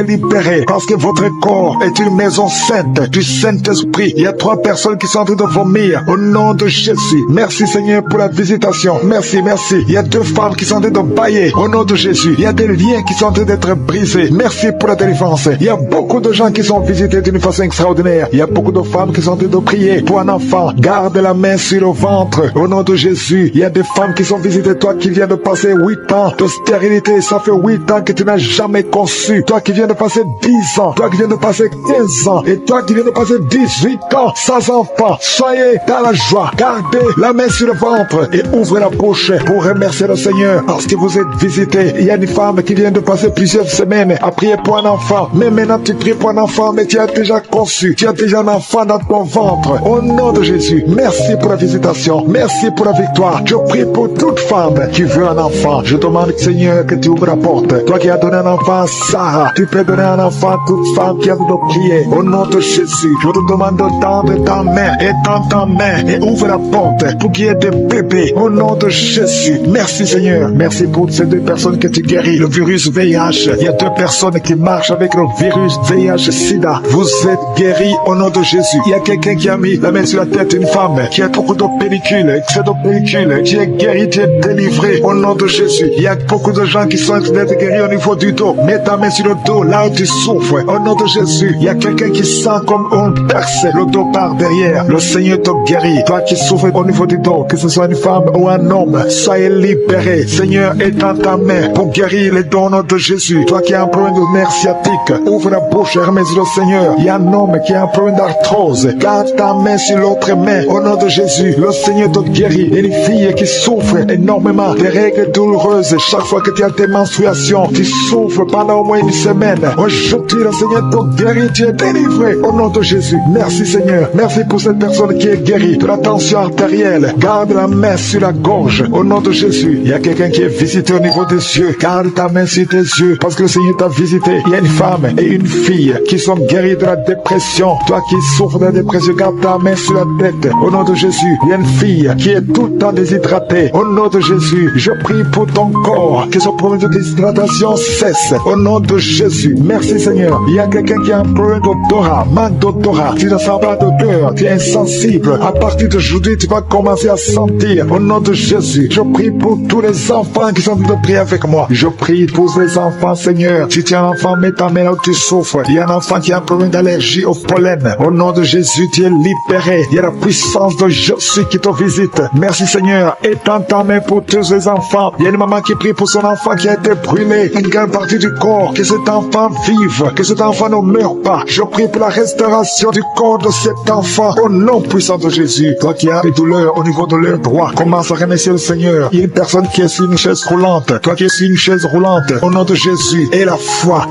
libérés, parce que votre corps est une maison sainte du Saint-Esprit. Il y a 3 personnes qui sont en train de vomir au nom de Jésus. Merci Seigneur pour la visitation. Merci. Il y a 2 femmes qui sont en train de bailler au nom de Jésus. Il y a des liens qui sont en train d'être brisés. Merci pour la délivrance. Il y a beaucoup de gens qui sont visités d'une façon extraordinaire. Il y a beaucoup de femmes qui sont en train de prier pour un enfant. Garde la main sur le ventre au nom de Jésus. Il y a des femmes qui sont visitées. Toi qui viens de passer 8 ans de stérilité, ça fait 8 ans que tu n'as jamais conçu. Toi qui viens de passer 10 ans, toi qui viens de passer 15 ans, et toi qui viens de passer 18 ans sans enfant, soyez dans la joie. Gardez la main sur le ventre et ouvrez la bouche pour remercier le Seigneur parce que vous êtes visités. Il y a une femme qui vient de passer plusieurs semaines à prier pour un enfant. Mais maintenant tu pries pour un enfant, mais tu as déjà conçu. Tu as déjà un enfant dans ton ventre. Au nom de Jésus, merci pour la visitation. Merci pour la victoire. Je prie pour toute femme qui veut un enfant. Je demande, Seigneur, que tu ouvres la porte. Toi qui as donné un enfant à Sarah, tu peux donner un enfant à toute femme qui a de prier. Au nom de Jésus, je te demande de tendre ta main et tendre ta main et ouvre la porte pour qu'il y ait des bébés. Au nom de Jésus. Merci Seigneur. Merci pour ces 2 personnes que tu guéris. Le virus VIH. Il y a 2 personnes qui marchent avec le virus VIH-Sida. Vous êtes guéris au nom de Jésus. Il y a quelqu'un qui a mis la main sur la tête d'une femme qui a beaucoup de pellicules, excès de pellicules. Tu es guéri, tu es délivré au nom de Jésus. Il y a beaucoup de gens qui sont en train d'être guéris au niveau du dos. Mets ta main sur le dos, là où tu souffres. Au nom de Jésus. Il y a quelqu'un qui sent comme on perce le dos par derrière. Le Seigneur te guérit. Toi qui souffres au niveau du dos, que ce soit une femme ou un homme, soyez libéré. Seigneur, étends ta main pour guérir les dons au nom de Jésus. Toi qui as un problème de nerf sciatique, ouvre la bouche et remercie le Seigneur. Il y a un homme qui a un problème d'arthrose. Garde ta main sur l'autre main. Au nom de Jésus, le Seigneur te guérit. Et une fille qui souffre énormément des règles douloureuses, chaque fois que tu as tes menstruations, tu souffres pendant au moins une semaine. Aujourd'hui, le Seigneur te guérit, tu es délivré. Au nom de Jésus, merci Seigneur. Merci pour cette personne qui est guérie de la tension artérielle. Garde la main sur la gorge. Au nom de Jésus, il y a quelqu'un qui est visité au niveau des yeux. Garde ta main sur tes yeux parce que le Seigneur t'a visité. Il y a une femme et une fille qui sont guéries de la dépression. Toi qui souffres de la dépression, garde ta main sur la tête. Au nom de Jésus, il y a une fille qui est tout le temps déshydratée. Au nom de Jésus, je prie pour ton corps, que ce problème de déshydratation cesse. Au nom de Jésus, merci Seigneur. Il y a quelqu'un qui a un problème d'odorat, manque d'odorat. Tu ne sens pas d'odeur, tu es insensible. À partir d'aujourd'hui, tu vas commencer à sentir. Au nom de Jésus, je prie pour tous les enfants qui sont en train de prier avec moi. Je prie pour les enfants, Seigneur. Si tu es un enfant, mets ta main là où tu souffres. Il y a un enfant qui a un problème d'allergie au pollen. Au nom de Jésus, tu es libéré. Il y a la puissance de Jésus qui te visite. Merci Seigneur. Étends ta main pour tous les enfants. Il y a une maman qui prie pour son enfant qui a été brûlé. Une grande partie du corps. Que cet enfant vive. Que cet enfant ne meure pas. Je prie pour la restauration du corps de cet enfant. Au nom puissant de Jésus. Toi qui as des douleurs au niveau de leur droit, commence à remercier le Seigneur. Il y a une personne qui est sur une chaise roulante. Toi qui es sur une chaise roulante. Au nom de Jésus. Et la foi.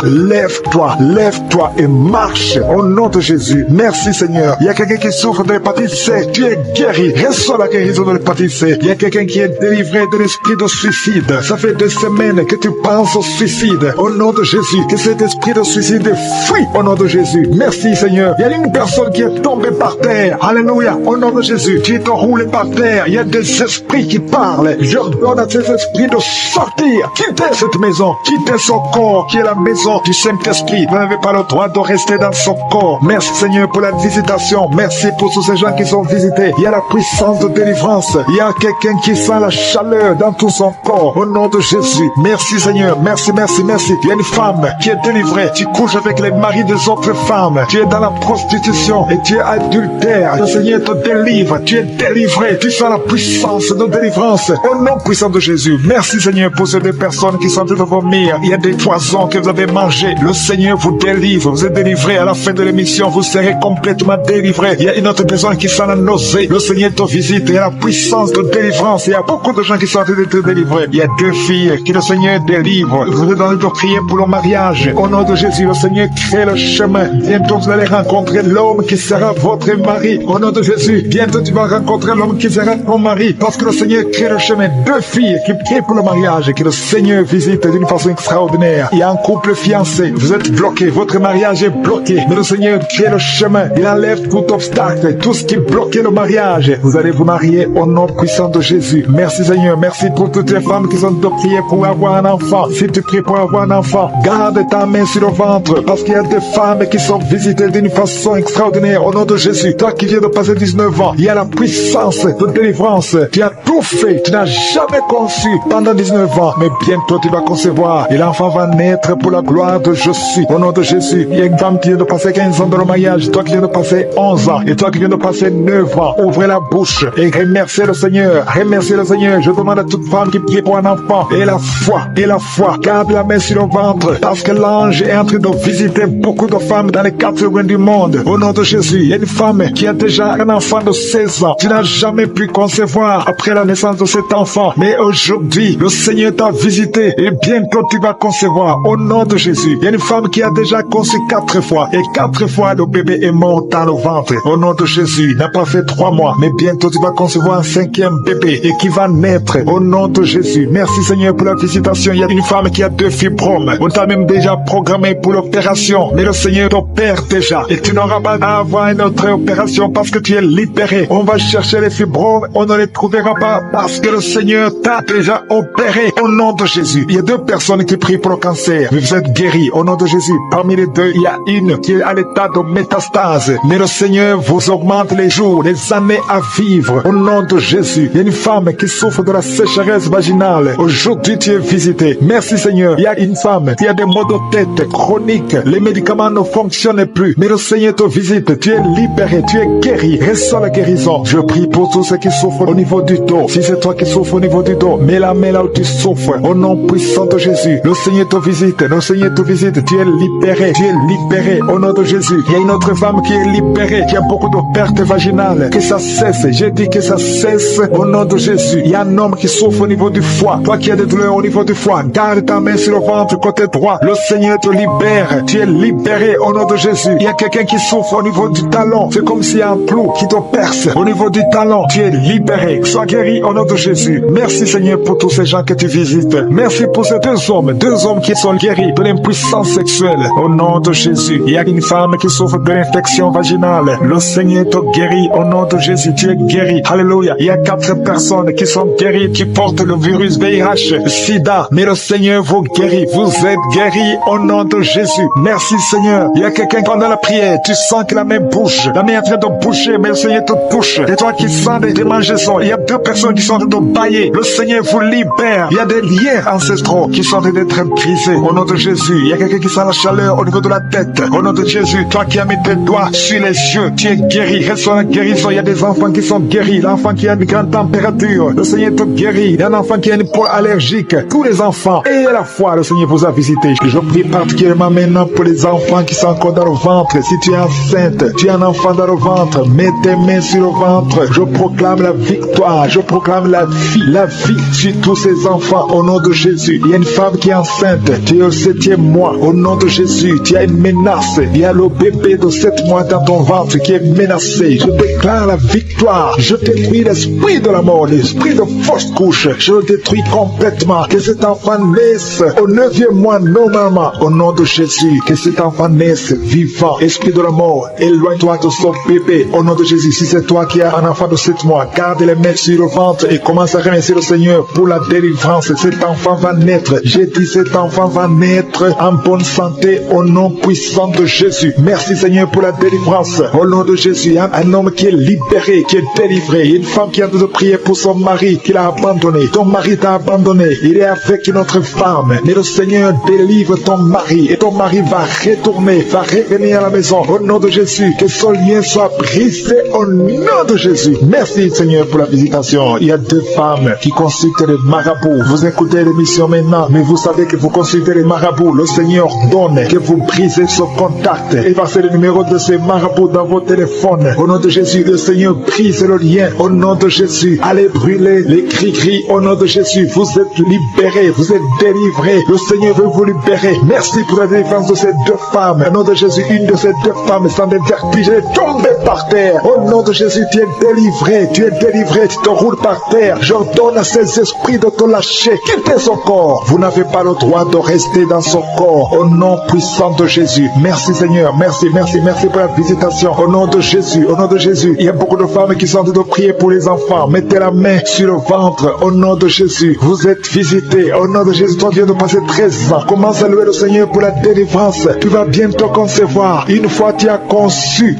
Lève-toi et marche. Au nom de Jésus. Merci Seigneur. Il y a quelqu'un qui souffre de l'hépatite C. Tu es guéri. Reçois la guérison de l'hépatite C. Il y a quelqu'un qui est délivré de l'esprit de suicide. Ça fait 2 semaines que tu penses au suicide. Au nom de Jésus. Que cet esprit de suicide fuit. Au nom de Jésus. Merci Seigneur. Il y a une personne qui est tombée par terre. Alléluia. Au nom de Jésus. Tu es enroulé par terre. Il y a des esprits qui parlent. Je donne à ces esprits de sortir. Quittez cette maison. Quittez son corps qui est la maison du Saint-Esprit. Vous n'avez pas le droit de rester dans son corps. Merci Seigneur pour la visitation. Merci pour tous ces gens qui sont visités. Il y a la puissance de délivrance. Il y a quelqu'un qui sent la chaleur dans tout son corps. Au nom de Jésus. Merci Seigneur. Merci. Il y a une femme qui est délivrée. Tu couches avec les maris des autres femmes. Tu es dans la prostitution et tu es adultère. Le Seigneur te délivre. Tu es délivré. Tu sens la puissance de délivrance. Au nom puissant de Jésus. Merci Seigneur pour ces 2 personnes qui sont en train de vomir. Il y a des poisons que vous avez mangés. Le Seigneur vous délivre. Vous êtes délivré. À la fin de l'émission, vous serez complètement délivré. Il y a une autre personne qui sent la nausée. Le Seigneur te visite. Il y a la puissance de délivrance. Il y a beaucoup de gens qui sont en train d'être délivrés. Il y a 2 filles qui le Seigneur délivre. Vous êtes en train de prier pour le mariage. Au nom de Jésus, le Seigneur crée le chemin. Bientôt, vous allez rencontrer l'homme qui sera votre mari. Au nom de Jésus, bientôt tu vas rencontrer l'homme qui sera ton mari. Parce que le Seigneur crée le chemin. 2 filles qui prient pour le mariage et que le Seigneur visite d'une façon extraordinaire. Il y a un couple fiancé. Vous êtes bloqué. Votre mariage est bloqué. bloqué. Mais le Seigneur, tu es le chemin. Il enlève tout obstacle, tout ce qui bloquait le mariage. Vous allez vous marier au nom puissant de Jésus. Merci Seigneur. Merci pour toutes les femmes qui sont de prier pour avoir un enfant. Si tu pries pour avoir un enfant, garde ta main sur le ventre. Parce qu'il y a des femmes qui sont visitées d'une façon extraordinaire au nom de Jésus. Toi qui viens de passer 19 ans, il y a la puissance de délivrance. Tu as tout fait. Tu n'as jamais conçu pendant 19 ans. Mais bientôt tu vas concevoir. Et l'enfant va naître pour la gloire de Jésus. Au nom de Jésus. Il y a une femme qui vient de passer 15 ans dans le mariage. Toi qui viens de passer 11 ans. Et toi qui viens de passer 9 ans. Ouvrez la bouche et remerciez le Seigneur. Remerciez le Seigneur. Je demande à toute femme qui prie pour un enfant. Et la foi. Garde la main sur le ventre. Parce que l'ange est en train de visiter beaucoup de femmes dans les 4 coins du monde. Au nom de Jésus. Il y a une femme qui a déjà un enfant de 16 ans. Tu n'as jamais pu concevoir après la naissance de cet enfant. Mais aujourd'hui, le Seigneur t'a visité. Et bientôt tu vas concevoir. Au nom de Jésus. Il y a une femme qui a déjà conçu 4 fois. Et 4 fois le bébé est mort dans le ventre. Au nom de Jésus. Il n'a pas fait 3 mois. Mais bientôt tu vas concevoir un 5e bébé. Et qui va naître. Au nom de Jésus. Merci Seigneur pour la visitation. Il y a une femme qui a 2 fibromes. On t'a même déjà programmé pour l'opération. Mais le Seigneur t'opère déjà. Et tu n'auras pas à avoir une autre opération parce que tu es libéré. On va chercher les fibromes. On ne les trouvera pas parce que le Seigneur t'a déjà opéré. Au nom de Jésus. Il y a 2 personnes qui prient pour le cancer. Vous êtes guéris. Au nom de Jésus. Parmi les 2, il y a une qui est à l'état de métastase. Mais le Seigneur vous augmente les jours, les années à vivre. Au nom de Jésus. Il y a une femme qui souffre de la sécheresse vaginale. Aujourd'hui, tu es visité. Merci Seigneur. Il y a une femme qui a des maux de tête chroniques. Les médicaments ne fonctionnent plus. Mais le Seigneur te visite. Tu es libéré. Tu es guéri. Reçois la guérison. Je prie pour tous ceux qui souffrent au niveau du dos. Si c'est toi qui souffres au niveau du dos, mets la main là où tu souffres. Au nom puissant de Jésus. Le Seigneur te visite. Le Seigneur te visite. Tu es libéré. Tu es libéré. Au nom de Jésus. Il y a une autre femme qui est libérée. Qui a beaucoup de pertes vaginales. Que ça cesse. J'ai dit que ça cesse. Au nom de Jésus. Il y a un homme qui souffre au niveau du foie. Toi qui as des douleurs au niveau du foie, garde ta main sur le ventre côté droit. Le Seigneur te libère. Tu es libéré au nom de Jésus. Il y a quelqu'un qui souffre au niveau du talon. C'est comme s'il y a un clou qui te perce au niveau du talon. Tu es libéré. Sois guéri au nom de Jésus. Merci Seigneur pour tous ces gens que tu visites. Merci pour ces 2 hommes qui sont guéris de l'impuissance sexuelle. Au nom de Jésus. Il y a une femme qui souffre de l'infection vaginale. Le Seigneur te guérit au nom de Jésus. Tu es guéri. Alléluia. Il y a 4 personnes qui sont guéries, qui portent le virus VIH, SIDA. Mais le Seigneur vous guérit. Vous êtes guéris au nom de Jésus. Merci Seigneur. Il y a quelqu'un pendant la prière, tu sens que la main bouge. La main est en train de bouger, mais le Seigneur te touche. Et toi qui sens des démangeaisons, il y a 2 personnes qui sont en train de bailler. Le Seigneur vous libère. Il y a des liens ancestraux qui sont en train d'être brisés au nom de Jésus. Il y a quelqu'un qui sent la chaleur au niveau de la tête. Au nom de Jésus, toi qui as mis tes doigts sur les yeux, tu es guéri. Reçois la guérison. Il y a des enfants qui sont guéris. L'enfant qui a une grande température, le Seigneur te guérit. Il y a un enfant qui a une peau allergique. Tous les enfants, et la foi, le Seigneur vous a visité. Je prie particulièrement maintenant pour les enfants qui sont encore dans le ventre. Si tu es enceinte, tu as un enfant dans le ventre, mets tes mains sur le ventre. Je proclame la victoire. Je proclame la vie sur tous ces enfants au nom de Jésus. Il y a une femme qui est enceinte. Tu es au 7e mois. Au nom de Jésus, tu as une menace. Il y a le bébé de 7 mois dans ton ventre qui est menacé. Je déclare la victoire. Je détruis l'esprit de la mort, l'esprit de fausse couche. Je le détruis complètement. Que cet enfant naisse au 9e mois normalement. Au nom de Jésus, que cet enfant naisse vivant. Esprit de la mort, éloigne-toi de son bébé. Au nom de Jésus, si c'est toi qui as un enfant de 7 mois, garde les mains sur le ventre et commence à remercier le Seigneur pour la délivrance. Cet enfant va naître. J'ai dit cet enfant va naître en bonne santé au nom puissant de Jésus. Merci Seigneur pour la délivrance. Au nom de Jésus, un homme qui est libéré, qui est délivré. Une femme qui a de prier pour son mari qui l'a abandonné. Ton mari t'a abandonné. Il est avec une autre femme. Mais le Seigneur délivre ton mari et ton mari va retourner, va revenir à la maison. Au nom de Jésus, que son lien soit brisé au nom de Jésus. Merci Seigneur pour la visitation. Il y a 2 femmes qui consultent les marabouts. Vous écoutez l'émission maintenant, mais vous savez que vous consultez les marabouts. Le Seigneur donne que vous brisez ce contact. Et passez le numéro de ces marabouts dans vos téléphones. Au nom de Jésus, le Seigneur brise le lien. Au nom de Jésus, allez brûler les cris-cris. Au nom de Jésus, vous êtes libérés, vous êtes délivrés. Le Seigneur veut vous libérer. Merci pour la délivrance de ces 2 femmes. Au nom de Jésus, une de ces 2 femmes sans des vertiges est tombée par terre. Au nom de Jésus, tu es délivré, tu te roules par terre. J'ordonne à ces esprits de te lâcher. Quittez son corps. Vous n'avez pas le droit de rester dans son corps. Au nom puissant de Jésus. Merci Seigneur, merci pour la visitation. Au nom de Jésus, il y a beaucoup de femmes qui sont en train de prier pour les enfants. Mettez la main sur le ventre. Au nom de Jésus, vous êtes visités. Au nom de Jésus, toi qui viens de passer 13 ans, commence à louer le Seigneur pour la délivrance. Tu vas bientôt concevoir. Une fois tu as conçu,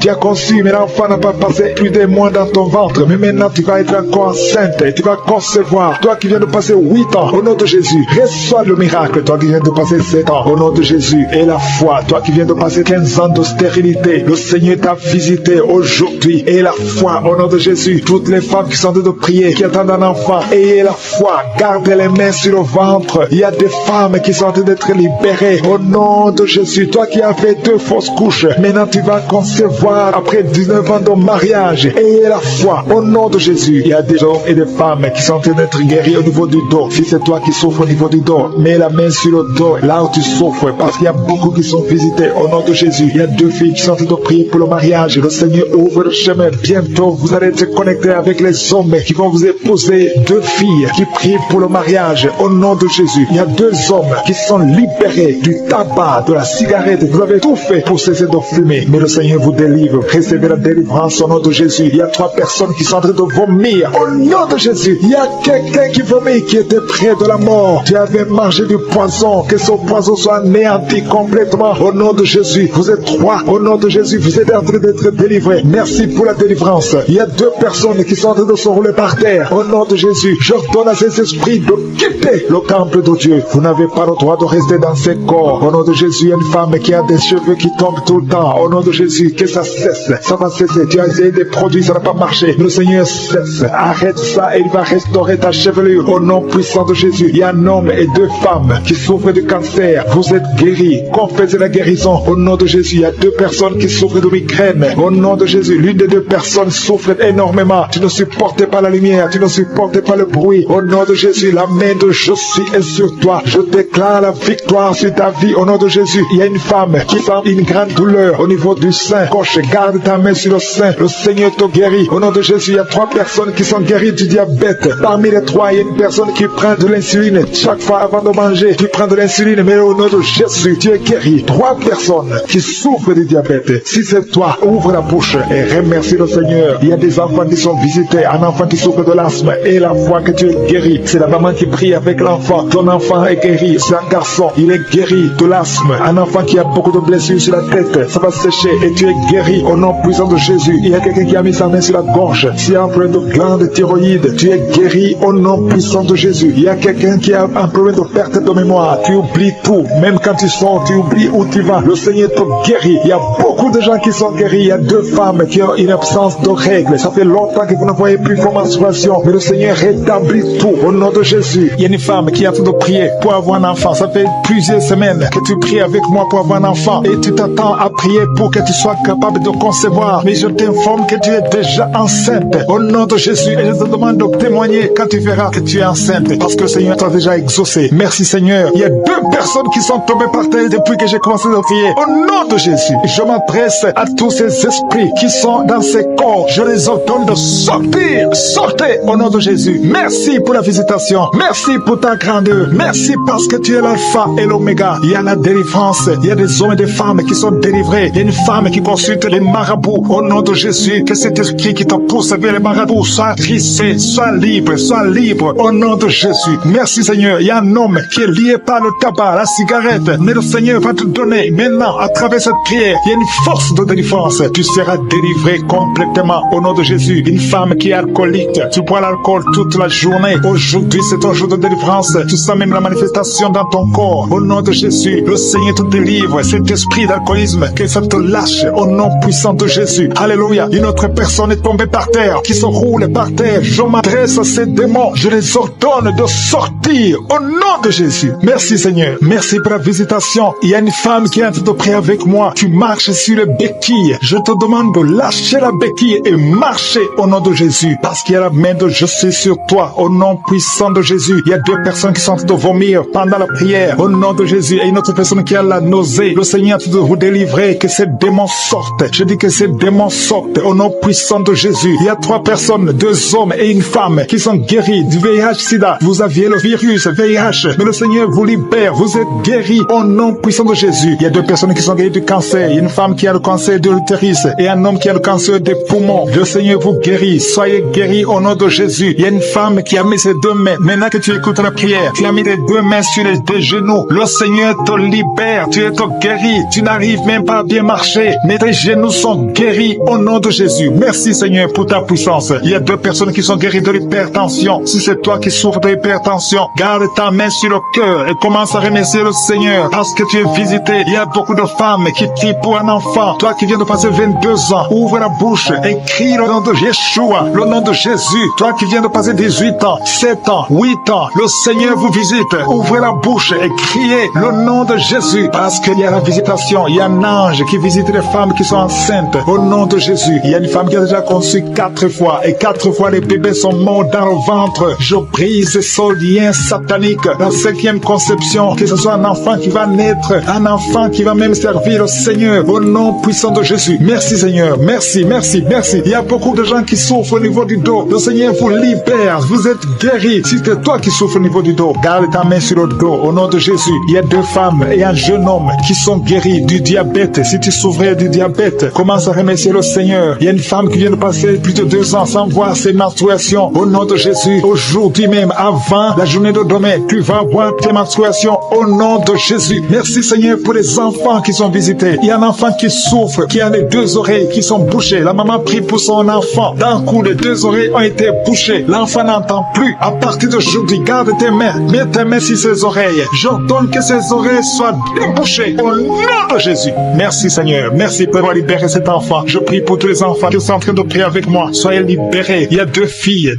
mais l'enfant n'a pas passé plus d'un mois dans ton ventre. Mais maintenant tu vas être encore enceinte et tu vas concevoir. Toi qui viens de passer 8 ans, au nom de Jésus, reçois le miracle. Toi qui viens de passer 7 ans, au nom de Jésus, et la foi. Toi qui viens de passer 15 ans de stérilité, le Seigneur t'a visité aujourd'hui. Et la foi, au nom de Jésus, toutes les femmes qui sont en train de prier, qui attendent un enfant, ayez la foi, gardez les mains sur le ventre. Il y a des femmes qui sont en train d'être libérées. Au nom de Jésus, toi qui as fait 2 fausses couches, maintenant tu vas concevoir après 19 ans de mariage. Ayez la foi, au nom de Jésus. Il y a des hommes et des femmes qui sont en train d'être guéris au niveau du dos. Si c'est toi qui souffres au niveau du dos, mets la main sur le dos, là où tu souffres, parce qu'il y a beaucoup qui sont visités. Au nom de Jésus, il y a 2 filles qui sont en train de prier pour le mariage. Le Seigneur ouvre le chemin. Bientôt, vous allez être connectés avec les hommes qui vont vous épouser. 2 filles qui prient pour le mariage. Au nom de Jésus, il y a 2 hommes qui sont libérés du tabac, de la cigarette. Vous avez tout fait pour cesser de fumer, mais le Seigneur vous délivre. Recevez la délivrance au nom de Jésus. Il y a 3 personnes qui sont en train de vomir. Au nom de Jésus, il y a quelqu'un qui vomit, qui était près de la mort. Tu avais mangé du poison. Que ce poison soit anéanti complètement. Au nom de Jésus, vous êtes 3. Au nom de Jésus, vous êtes en train d'être délivrés. Merci pour la délivrance. Il y a 2 personnes qui sont en train de se rouler par terre. Au nom de Jésus, j'ordonne à ces esprits de quitter le temple de Dieu. Vous n'avez pas le droit de rester dans ces corps. Au nom de Jésus, il y a une femme qui a des cheveux qui tombent tout le temps. Au nom de Jésus, que ça cesse. Ça va cesser. Tu as essayé des produits, ça n'a pas marché. Le Seigneur cesse. Arrête ça et il va restaurer ta chevelure. Au nom puissant de Jésus, il y a un homme et 2 femmes qui souffrent de cancer. Vous êtes guéris. Confessez la guérison. Au nom de Jésus, il y a 2 personnes qui souffrent de migraine. Au nom de Jésus, l'une des 2 personnes souffre énormément. Tu ne supportes pas la lumière. Tu ne supportes pas le bruit. Au nom de Jésus, la main de Jésus est sur toi. Je déclare la victoire sur ta vie. Au nom de Jésus, il y a une femme qui sent une grande douleur au niveau du sein gauche. Garde ta main sur le sein. Le Seigneur te guérit. Au nom de Jésus, il y a 3 personnes qui sont guéries du diabète. Parmi les 3, il y a une personne qui prend de l'insuline. Chaque fois avant de manger, tu prends de l'insuline. Mais au nom de Jésus, tu es guéri. 3 personnes qui souffrent du diabète. Si c'est toi, ouvre la bouche et remercie le Seigneur. Il y a des enfants qui sont visités. Un enfant qui souffre de l'asthme. Et la foi que tu es guéri. C'est la maman qui prie avec l'enfant. Ton enfant est guéri. C'est un garçon. Il est guéri de l'asthme. Un enfant qui a beaucoup de blessures sur la tête. Ça va sécher et tu es guéri au nom puissant de Jésus. Il y a quelqu'un qui a mis sa main sur la gorge. Si un problème de glande thyroïde, tu es guéri au nom puissant de Jésus. Il y a quelqu'un qui a un problème de perte de mémoire. Tu oublies tout. Même quand tu sors, tu oublies où tu vas. Le Seigneur te guérit. Il y a beaucoup de gens qui sont guéris. Il y a 2 femmes qui ont une absence de règles. Ça fait longtemps que vous ne voyez plus vos menstruations. Mais le Seigneur rétablit tout au nom de Jésus. Il y a une femme qui a fait de prier pour avoir un enfant. Ça fait plusieurs semaines que tu pries avec moi pour avoir un enfant. Et tu t'attends à prier pour que tu sois capable de concevoir. Mais je t'informe que tu es déjà enceinte. Au nom de Jésus. Et je te demande de témoigner quand tu verras que tu es enceinte. Parce que le Seigneur t'a déjà exaucé. Merci Seigneur. Il y a 2 personnes qui sont tombées par terre depuis que j'ai commencé à prier. Au nom de Jésus. Je m'adresse à tous ces esprits qui sont dans ces corps. Je les ordonne de sortir. Sortez au nom de Jésus. Merci pour la visitation. Merci pour ta grandeur. Merci parce que tu es l'alpha et l'oméga. Il y a la délivrance. Il y a des hommes et des femmes qui sont délivrés. Il y a une femme qui consulte les marabouts. Au nom de Jésus, que cet esprit qui te pousse vers les marabouts soit trissé, soit libre, soit libre. Au nom de Jésus. Merci Seigneur. Il y a un homme qui est lié par le tabac, la cigarette. Mais le Seigneur va te donner maintenant, à travers cette prière, il y a une force de délivrance. Tu seras délivré complètement au nom de Jésus. Une femme qui est alcoolique, tu bois l'alcool toute la journée. Aujourd'hui, c'est un jour de délivrance. Tu sens même la manifestation dans ton corps. Au nom de Jésus, le Seigneur te délivre. Cet esprit d'alcoolisme, que ça te lâche au nom puissant de Jésus. Alléluia. Une autre personne est tombée par terre, qui se roule par terre. Je m'adresse à ces démons. Je les ordonne de sortir au nom de Jésus. Merci Seigneur. Merci pour la visitation. Il y a une femme qui est en train de prier avec moi. Tu marches sur le béquille. Je te demande de lâcher la béquille et marcher au nom de Jésus. Parce qu'il y a la main de Jésus sur toi. Au nom puissant de Jésus. Il y a 2 personnes qui sont en train de vomir pendant la prière. Au nom de Jésus. Et une autre personne qui a la nausée. Le Seigneur est en train de vous délivrer. Que ces démons sortent. Je dis que ces démons sortent au nom puissant de Jésus. Il y a 3 personnes, 2 hommes et une femme qui sont guéris du VIH-Sida. Vous aviez le virus VIH. Mais le Seigneur vous libère. Vous êtes guéris au nom puissant de Jésus. Il y a 2 personnes personnes qui sont guéries du cancer. Il y a une femme qui a le cancer de l'utérus et un homme qui a le cancer des poumons. Le Seigneur vous guérit. Soyez guéris au nom de Jésus. Il y a une femme qui a mis ses deux mains. Maintenant que tu écoutes la prière, tu as mis tes deux mains sur les deux genoux. Le Seigneur te libère. Tu es guéri. Tu n'arrives même pas à bien marcher. Mais tes genoux sont guéris au nom de Jésus. Merci Seigneur pour ta puissance. Il y a deux personnes qui sont guéries de l'hypertension. Si c'est toi qui souffres de l'hypertension, garde ta main sur le cœur et commence à remercier le Seigneur parce que tu es visité. Il y a beaucoup de femmes qui crient pour un enfant. Toi qui viens de passer 22 ans, ouvre la bouche et crie le nom de Yeshua, le nom de Jésus. Toi qui viens de passer 18 ans, 7 ans, 8 ans, le Seigneur vous visite. Ouvrez la bouche et criez le nom de Jésus parce qu'il y a la visitation. Il y a un ange qui visite les femmes qui sont enceintes au nom de Jésus. Il y a une femme qui a déjà conçu 4 fois et 4 fois les bébés sont morts dans le ventre. Je brise ce lien satanique. La 5e conception, que ce soit un enfant qui va naître, un enfant qui va même servir le Seigneur au nom puissant de Jésus. Merci Seigneur, merci, merci, merci. Il y a beaucoup de gens qui souffrent au niveau du dos. Le Seigneur vous libère, vous êtes guéris. Si c'est toi qui souffres au niveau du dos, garde ta main sur le dos au nom de Jésus. Il y a 2 femmes et un jeune homme qui sont guéris du diabète. Si tu souffrais du diabète, commence à remercier le Seigneur. Il y a une femme qui vient de passer plus de 2 ans sans voir ses menstruations au nom de Jésus. Aujourd'hui même, avant la journée de demain, tu vas voir tes menstruations au nom de Jésus. Merci Seigneur pour les enfants qui sont visités. Il y a un enfant qui souffre, qui a les 2 oreilles qui sont bouchées. La maman prie pour son enfant. D'un coup, les 2 oreilles ont été bouchées. L'enfant n'entend plus. À partir d'aujourd'hui, garde tes mains. Mets tes mains sur ses oreilles. J'ordonne que ses oreilles soient débouchées au nom de Jésus. Merci Seigneur. Merci pour avoir libéré cet enfant. Je prie pour tous les enfants qui sont en train de prier avec moi. Soyez libérés. Il y a 2 filles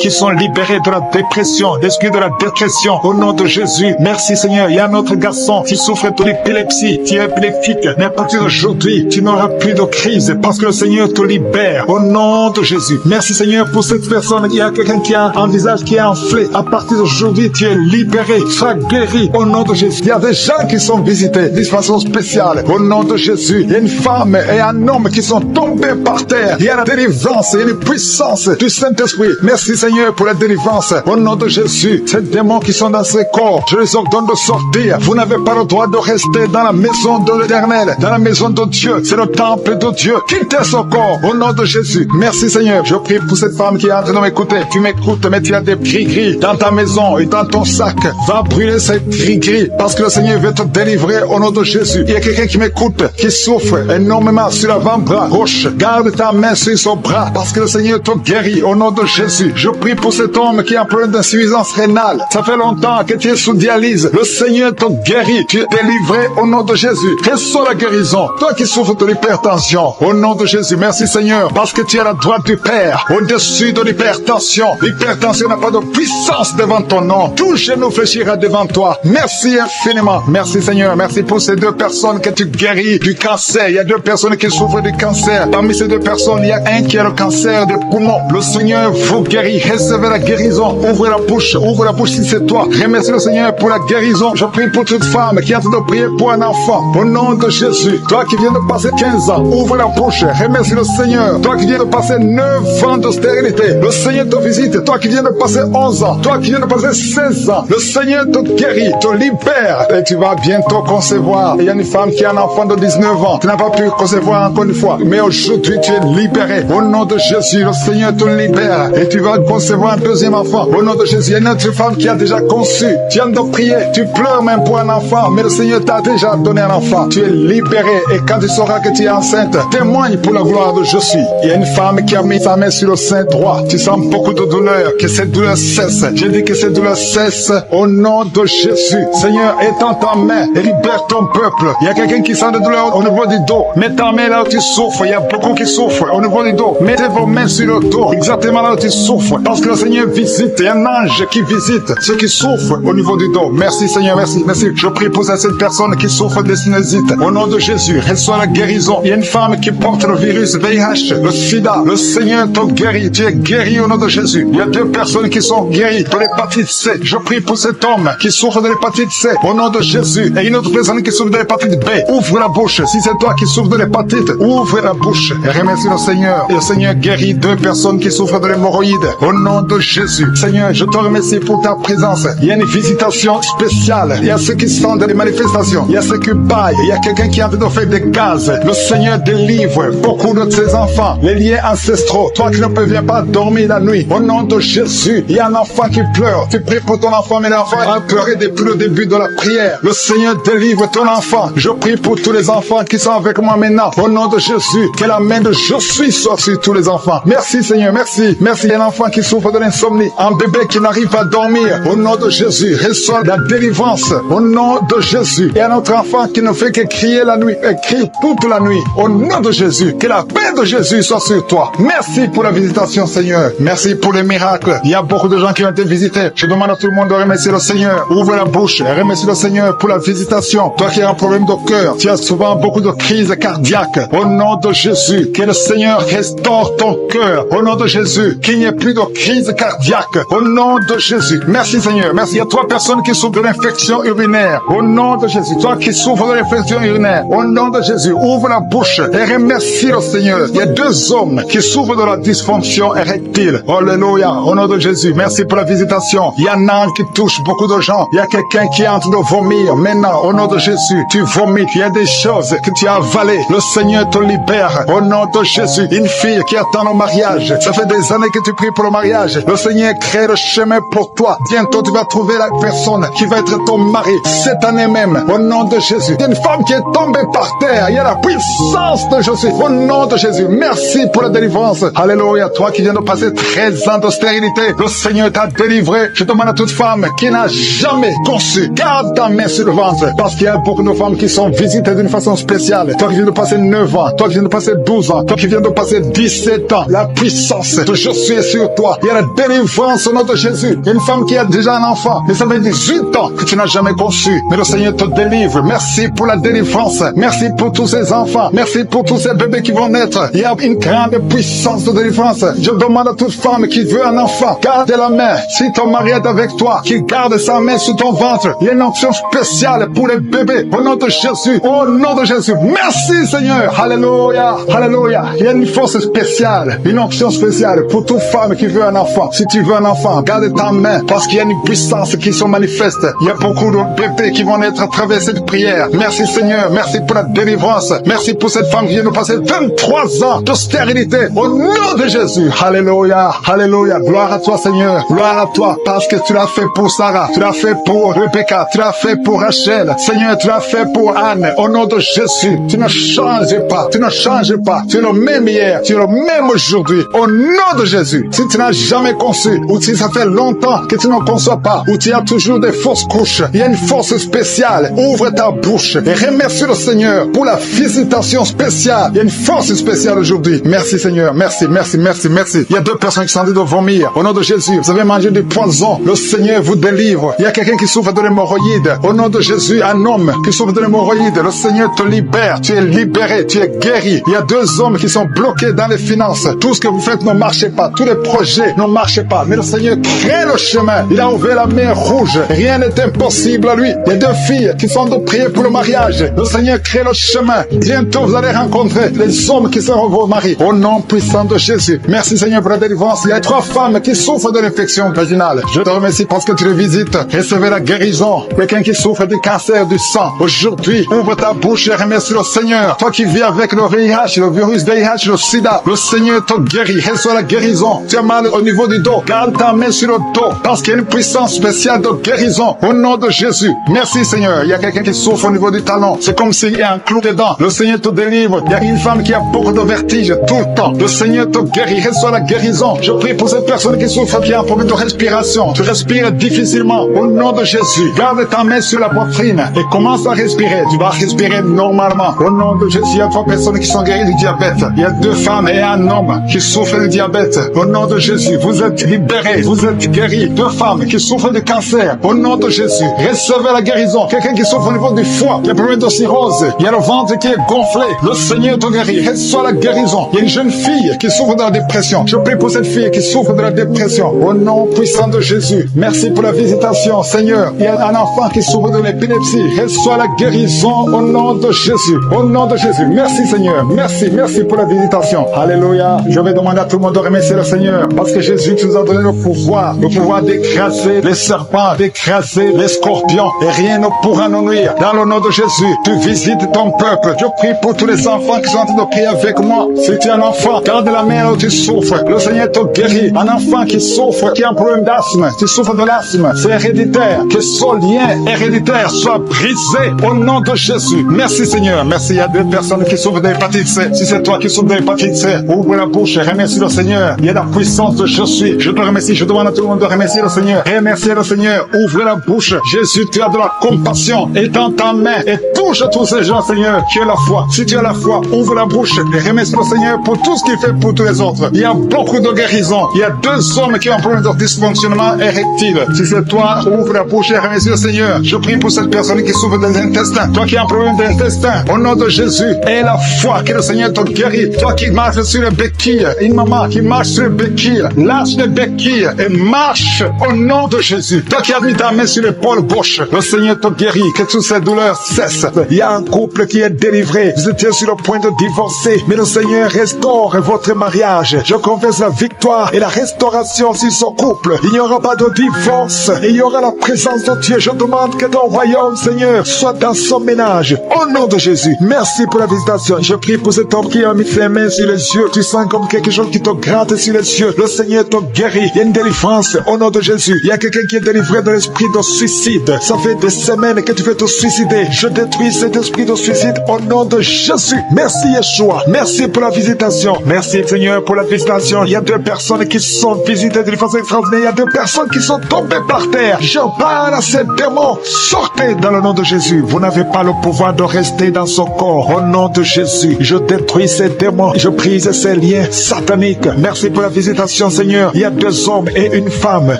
qui sont libérées de la dépression, l'esprit de la dépression au nom de Jésus. Merci Seigneur. Il y a un autre garçon qui souffre de l'épilepsie, qui est épileptique. Mais à partir d'aujourd'hui, tu n'auras plus de crise parce que le Seigneur te libère au nom de Jésus. Merci Seigneur pour cette personne. Il y a quelqu'un qui a un visage qui est enflé. À partir d'aujourd'hui, tu es libéré. Sois guéri au nom de Jésus. Il y a des gens qui sont visités d'une façon spéciale au nom de Jésus. Il y a une femme et un homme qui sont tombés par terre. Il y a la délivrance et une puissance du Saint-Esprit. Merci Seigneur pour la délivrance au nom de Jésus. Ces démons qui sont dans ces corps, je les ordonne de sortir. Vous n'avez pas le droit de rester dans la maison de l'Éternel, dans la maison de Dieu. C'est le temple de Dieu. Quittez ce corps au nom de Jésus. Merci Seigneur. Je prie pour cette femme qui est en train de m'écouter. Tu m'écoutes, mais tu as des gris-gris dans ta maison et dans ton sac. Va brûler ces gris-gris parce que le Seigneur veut te délivrer au nom de Jésus. Il y a quelqu'un qui m'écoute, qui souffre énormément sur l'avant-bras gauche. Garde ta main sur son bras parce que le Seigneur te guérit au nom de Jésus. Je prie pour cet homme qui a un problème d'insuffisance rénale. Ça fait longtemps que tu es sous dialyse. Le Seigneur te guérit. Tu es délivré au nom de Jésus. Reçois la guérison. Toi qui souffres de l'hypertension, au nom de Jésus. Merci Seigneur parce que tu es à la droite du Père, au-dessus de l'hypertension. L'hypertension n'a pas de puissance devant ton nom. Tout genou fléchira devant toi. Merci infiniment. Merci Seigneur. Merci pour ces 2 personnes que tu guéris du cancer. Il y a 2 personnes qui souffrent du cancer. Parmi ces 2 personnes, il y a un qui a le cancer des poumons. Le Seigneur vous guérit. Recevez la guérison. Ouvre la bouche si c'est toi. Remercie le Seigneur pour la guérison. Je prie pour toute femme qui est en train de prier pour un enfant. Au nom de Jésus. Toi qui viens de passer 15 ans, ouvre la bouche. Remercie le Seigneur. Toi qui viens de passer 9 ans de stérilité, le Seigneur te visite. Toi qui viens de passer 11 ans, toi qui viens de passer 16 ans, le Seigneur te guérit, te libère et tu vas bientôt concevoir. Il y a une femme qui a un enfant de 19 ans. Tu n'as pas pu concevoir encore une fois, mais aujourd'hui tu es libéré. Au nom de Jésus, le Seigneur te libère et tu vas concevoir un 2e enfant. Au nom de Jésus, il y a une autre femme qui a déjà conçu. Tu viens de prier, tu pleures même pour un enfant, mais le Seigneur t'a déjà donné un enfant. Tu es libéré et quand tu sauras que tu es enceinte, témoigne pour la gloire de Je suis. Il y a une femme qui a mis sa main sur le sein droit. Tu sens beaucoup de douleur, que cette douleur cesse. Je dis que cette douleur cesse au nom de Jésus. Seigneur, étends ta main et libère ton peuple. Il y a quelqu'un qui sent de douleur au niveau du dos. Mets ta main là où tu souffres. Il y a beaucoup qui souffrent au niveau du dos. Mettez vos mains sur le dos, exactement là où tu souffres. Parce que le Seigneur visite. Il y a un ange qui visite ceux qui souffrent au niveau du dos. Merci Seigneur, merci, merci. Je prie pour cette personne qui souffre de sinusite. Au nom de Jésus, reçois la guérison. Il y a une femme qui porte le virus VIH, le sida. Le Seigneur te guérit. Tu es guéri au nom de Jésus. Il y a 2 personnes qui sont guéries de l'hépatite C. Je prie pour cet homme qui souffre de l'hépatite C au nom de Jésus. Et une autre personne qui souffre de l'hépatite B. Ouvre la bouche. Si c'est toi qui souffres de l'hépatite, ouvre la bouche et remercie le Seigneur. Et le Seigneur guérit 2 personnes qui souffrent de l'hémorroïde au nom de Jésus. Seigneur, je te remercie pour ta présence. Il y a une visitation spéciale. Il y a ceux qui sont dans les manifestations. Il y a ceux qui baille. Il y a quelqu'un qui est en train de faire des gaz. Le Seigneur délivre beaucoup de ses enfants. Les liens ancestraux. Toi qui ne parviens pas dormir la nuit. Au nom de Jésus, il y a un enfant qui pleure. Tu pries pour ton enfant, mais l'enfant a pleuré depuis le début de la prière. Le Seigneur délivre ton enfant. Je prie pour tous les enfants qui sont avec moi maintenant. Au nom de Jésus, que la main de je suis soit sur tous les enfants. Merci Seigneur, merci. Merci. Il y a un enfant qui souffre de l'insomnie. Un bébé qui n'arrive pas à dormir. Au nom de Jésus, reçois la délivrance. Au nom de Jésus. Il y a un autre enfant qui ne fait que crier la nuit. Et crie toute la nuit. Au nom de Jésus. Que la paix de Jésus soit sur toi. Merci pour la visitation Seigneur. Merci pour les miracles. Il y a beaucoup de gens qui ont été visités. Je demande à tout le monde de remercier le Seigneur. Ouvre la bouche et remercie le Seigneur pour la visitation. Toi qui as un problème de cœur, tu as souvent beaucoup de crises cardiaques. Au nom de Jésus, que le Seigneur restaure ton cœur. Au nom de Jésus, qu'il n'y ait plus de crise cardiaque. Au nom de Jésus. Merci Seigneur. Merci. Il y a 3 personnes qui souffrent de l'infection urinaire. Au nom de Jésus. Toi qui souffres de l'infection urinaire. Au nom de Jésus, ouvre la bouche et remercie le Seigneur. Il y a 2 hommes qui souffrent de la dysfonction érectile. Alléluia. Au nom de Jésus. Merci pour la visitation. Il y a un ange qui touche beaucoup de gens. Il y a quelqu'un qui est en train de vomir. Maintenant, au nom de Jésus, tu vomites. Il y a des choses que tu as avalées. Le Seigneur te libère. Au nom de Jésus. Une fille qui attend le mariage. Ça fait des années que tu pries pour le mariage. Le Seigneur crée le chemin pour toi. Bientôt, tu vas trouver la personne qui va être ton mari. Cette année même. Au nom de Jésus. Il y a une femme qui est tombée par terre. Il y a la puissance de Jésus. Au nom de Jésus. Merci pour la délivrance. Alléluia. Toi qui viens de passer 13 ans de stérilité. Le Seigneur t'a délivré. Je demande à toute femme qui n'a jamais conçu. Garde ta main sur le ventre. Parce qu'il y a beaucoup de femmes qui sont visitées d'une façon spéciale. Toi qui viens de passer 9 ans. Toi qui viens de passer 12 ans. Toi qui viens de passer 17 ans. La puissance de je suis sur toi. Il y a la délivrance au nom de Jésus. Il y a une femme qui a déjà un enfant. Mais ça fait 18 ans que tu n'as jamais conçu. Mais le Seigneur te délivre. Merci pour la délivrance. Merci pour tous ces enfants. Merci pour tous ces bébés qui vont naître. Il y a une grande puissance de délivrance. Je demande à toute femme qui veut un enfant. Garde la main. Si ton mari est avec toi, qui garde sa main sur ton ventre. Il y a une onction spéciale pour les bébés. Au nom de Jésus. Au nom de Jésus. Merci Seigneur. Alléluia. Alléluia. Il y a une force spéciale. Une onction spéciale pour toute femme qui veut un enfant. Si tu veux un enfant, garde ta main. Parce qu'il y a une puissance qui se manifeste. Il y a beaucoup de bébés qui vont naître à travers cette prière. Merci Seigneur. Merci pour la délivrance. Merci pour cette femme qui vient de passer 23 ans de stérilité. Au nom de Jésus. Alléluia. Alléluia. Gloire à toi Seigneur. Gloire à toi. Parce que tu l'as fait pour Sarah. Tu l'as fait pour Rebecca. Tu l'as fait pour Rachel. Seigneur, tu l'as fait pour Anne. Au nom de Jésus. Tu ne changes pas. Tu ne changes pas. Tu es le même hier. Tu es le même aujourd'hui. Au nom de Jésus. Si tu n'as jamais conçu, ou si ça fait longtemps que tu ne conçois pas, ou tu as toujours des fausses couches, il y a une force spéciale. Ouvre ta bouche et remercie le Seigneur pour la visitation spéciale. Il y a une force spéciale aujourd'hui. Merci Seigneur. Merci, merci, merci, merci. Il y a 2 personnes qui sont en train de vomir. Au nom de Jésus, vous avez mangé du poison. Le Seigneur vous délivre. Il y a quelqu'un qui souffre de l'hémorroïde. Au nom de Jésus, un homme qui souffre de l'hémorroïde. Le Seigneur te libère. Tu es libéré. Tu es guéri. Il y a 2 hommes qui sont bloqués dans les finances. Tout ce que vous faites ne marche pas. Tous les projets ne marchent pas. Mais le Seigneur crée le chemin. Il a ouvert la mer rouge. Rien n'est impossible à lui. Il y a 2 filles qui sont de prier pour le mariage. Le Seigneur crée le chemin. Bientôt, vous allez rencontrer les hommes qui seront vos maris. Au nom puissant de Jésus. Merci Seigneur pour la délivrance. Il y a 3 femmes qui souffrent de l'infection vaginale. Je te remercie parce que tu les visites. Recevez la guérison. Quelqu'un qui souffre du cancer du sang. Aujourd'hui, ouvre ta bouche et remercie le Seigneur. Toi qui vis avec le VIH, le virus VIH, le sida, le Seigneur te guérit. Reçois la guérison. Tu as mal au niveau du dos. Garde ta main sur le dos parce qu'il y a une puissance spéciale de guérison. Au nom de Jésus. Merci Seigneur. Il y a quelqu'un qui souffre au niveau du talon. C'est comme s'il y a un clou dedans. Le Seigneur te délivre. Il y a une femme qui a beaucoup de vertige tout le temps. Le Seigneur te guérit. Reçois la guérison. Je prie pour cette personne qui souffre, qui a un problème de respiration. Tu respires difficilement. Au nom de Jésus. Garde ta main sur la poitrine et commence à respirer. Tu vas respirer normalement. Au nom de Jésus. Il y a 3 personnes qui sont guéries du diabète. Il y a 2 femmes et un homme qui souffrent du diabète. Au nom de Jésus. Vous êtes libérés. Vous êtes guéris. 2 femmes qui souffrent de cancer. Au nom de Jésus. Recevez la guérison. Quelqu'un qui souffre au niveau du foie. Il y a un problème de cirrhose. Il y a le ventre qui est gonflé. Le Seigneur te guérit. Reçois la guérison. Il y a une jeune fille qui souffre de la dépression. Je prie pour cette fille qui souffre de la dépression. Au nom puissant de Jésus. Merci pour la visitation, Seigneur. Il y a un enfant qui souffre de l'épilepsie. Reçois la guérison au nom de Jésus. Au nom de Jésus. Merci, Seigneur. Merci, merci pour la visitation. Alléluia. Je vais demander à tout le monde de remercier le Seigneur. Parce que Jésus nous a donné le pouvoir d'écraser les serpents, d'écraser les scorpions. Et rien ne pourra nous nuire. dans le nom de Jésus, tu visites ton peuple. Je prie pour tous les enfants qui sont en train de prier avec moi. Si tu es un enfant, garde la main où tu souffres. Le Seigneur te guérit. Un enfant qui souffre, qui a un problème d'asthme, tu souffres de l'asthme, c'est héréditaire. Que ce lien héréditaire soit brisé au nom de Jésus. Merci Seigneur. Merci. Il y a des personnes qui souffrent d'hépatite C. Si c'est toi qui souffres d'hépatite C, ouvre la bouche et remercie le Seigneur. Il y a la puissance de je suis. Je te remercie. Je demande à tout le monde de remercier le Seigneur. Remerciez le Seigneur. Ouvre la bouche. Jésus, tu as de la compassion. Étends ta main et touche tous ces gens, Seigneur, qui ont la foi. Si tu as la foi, ouvre la bouche et remercie le Seigneur pour tout ce qu'il fait pour tous les autres. Il y a beaucoup de guérisons. Il y a 2 hommes qui ont un problème de dysfonctionnement érectile. Si c'est toi, ouvre la bouche et remercie le Seigneur. Je prie pour cette personne qui souffre des intestins. Toi qui as un problème d'intestin, au nom de Jésus, aie la foi que le Seigneur te guérit. Toi qui marches sur les béquilles, une maman qui marche sur les béquilles, lâche les béquilles et marche au nom de Jésus. Toi qui as mis ta main sur l'épaule gauche, le Seigneur te guérit, que toutes ces douleurs cessent. Il y a un couple qui est délivré. Vous étiez sur le point de divorcer, mais le Seigneur restaure votre mariage. Je confesse la victoire et la restauration sur son couple. Il n'y aura pas de divorce. Il y aura la présence de Dieu. Je demande que ton royaume, Seigneur, soit dans son ménage. Au nom de Jésus. Merci pour la visitation. Je prie pour cet homme qui a mis ses mains sur les yeux. Tu sens comme quelque chose qui te gratte sur les yeux. Le Seigneur te guérit. Il y a une délivrance au nom de Jésus. Il y a quelqu'un qui est délivré de l'esprit de suicide. Ça fait des semaines que tu veux te suicider. Je détruis cet esprit de suicide au nom de Jésus. Merci Yeshua. Merci pour la visitation. Merci Seigneur pour la visitation. Il y a 2 personnes qui sont visitées d'une façon extraordinaire. Il y a 2 personnes qui sont tombées par terre. Je parle à ces démons. Sortez dans le nom de Jésus. Vous n'avez pas le pouvoir de rester dans son corps. Au nom de Jésus, je détruis ces démons. Je brise ces liens sataniques. Merci pour la visitation Seigneur. Il y a 2 hommes et une femme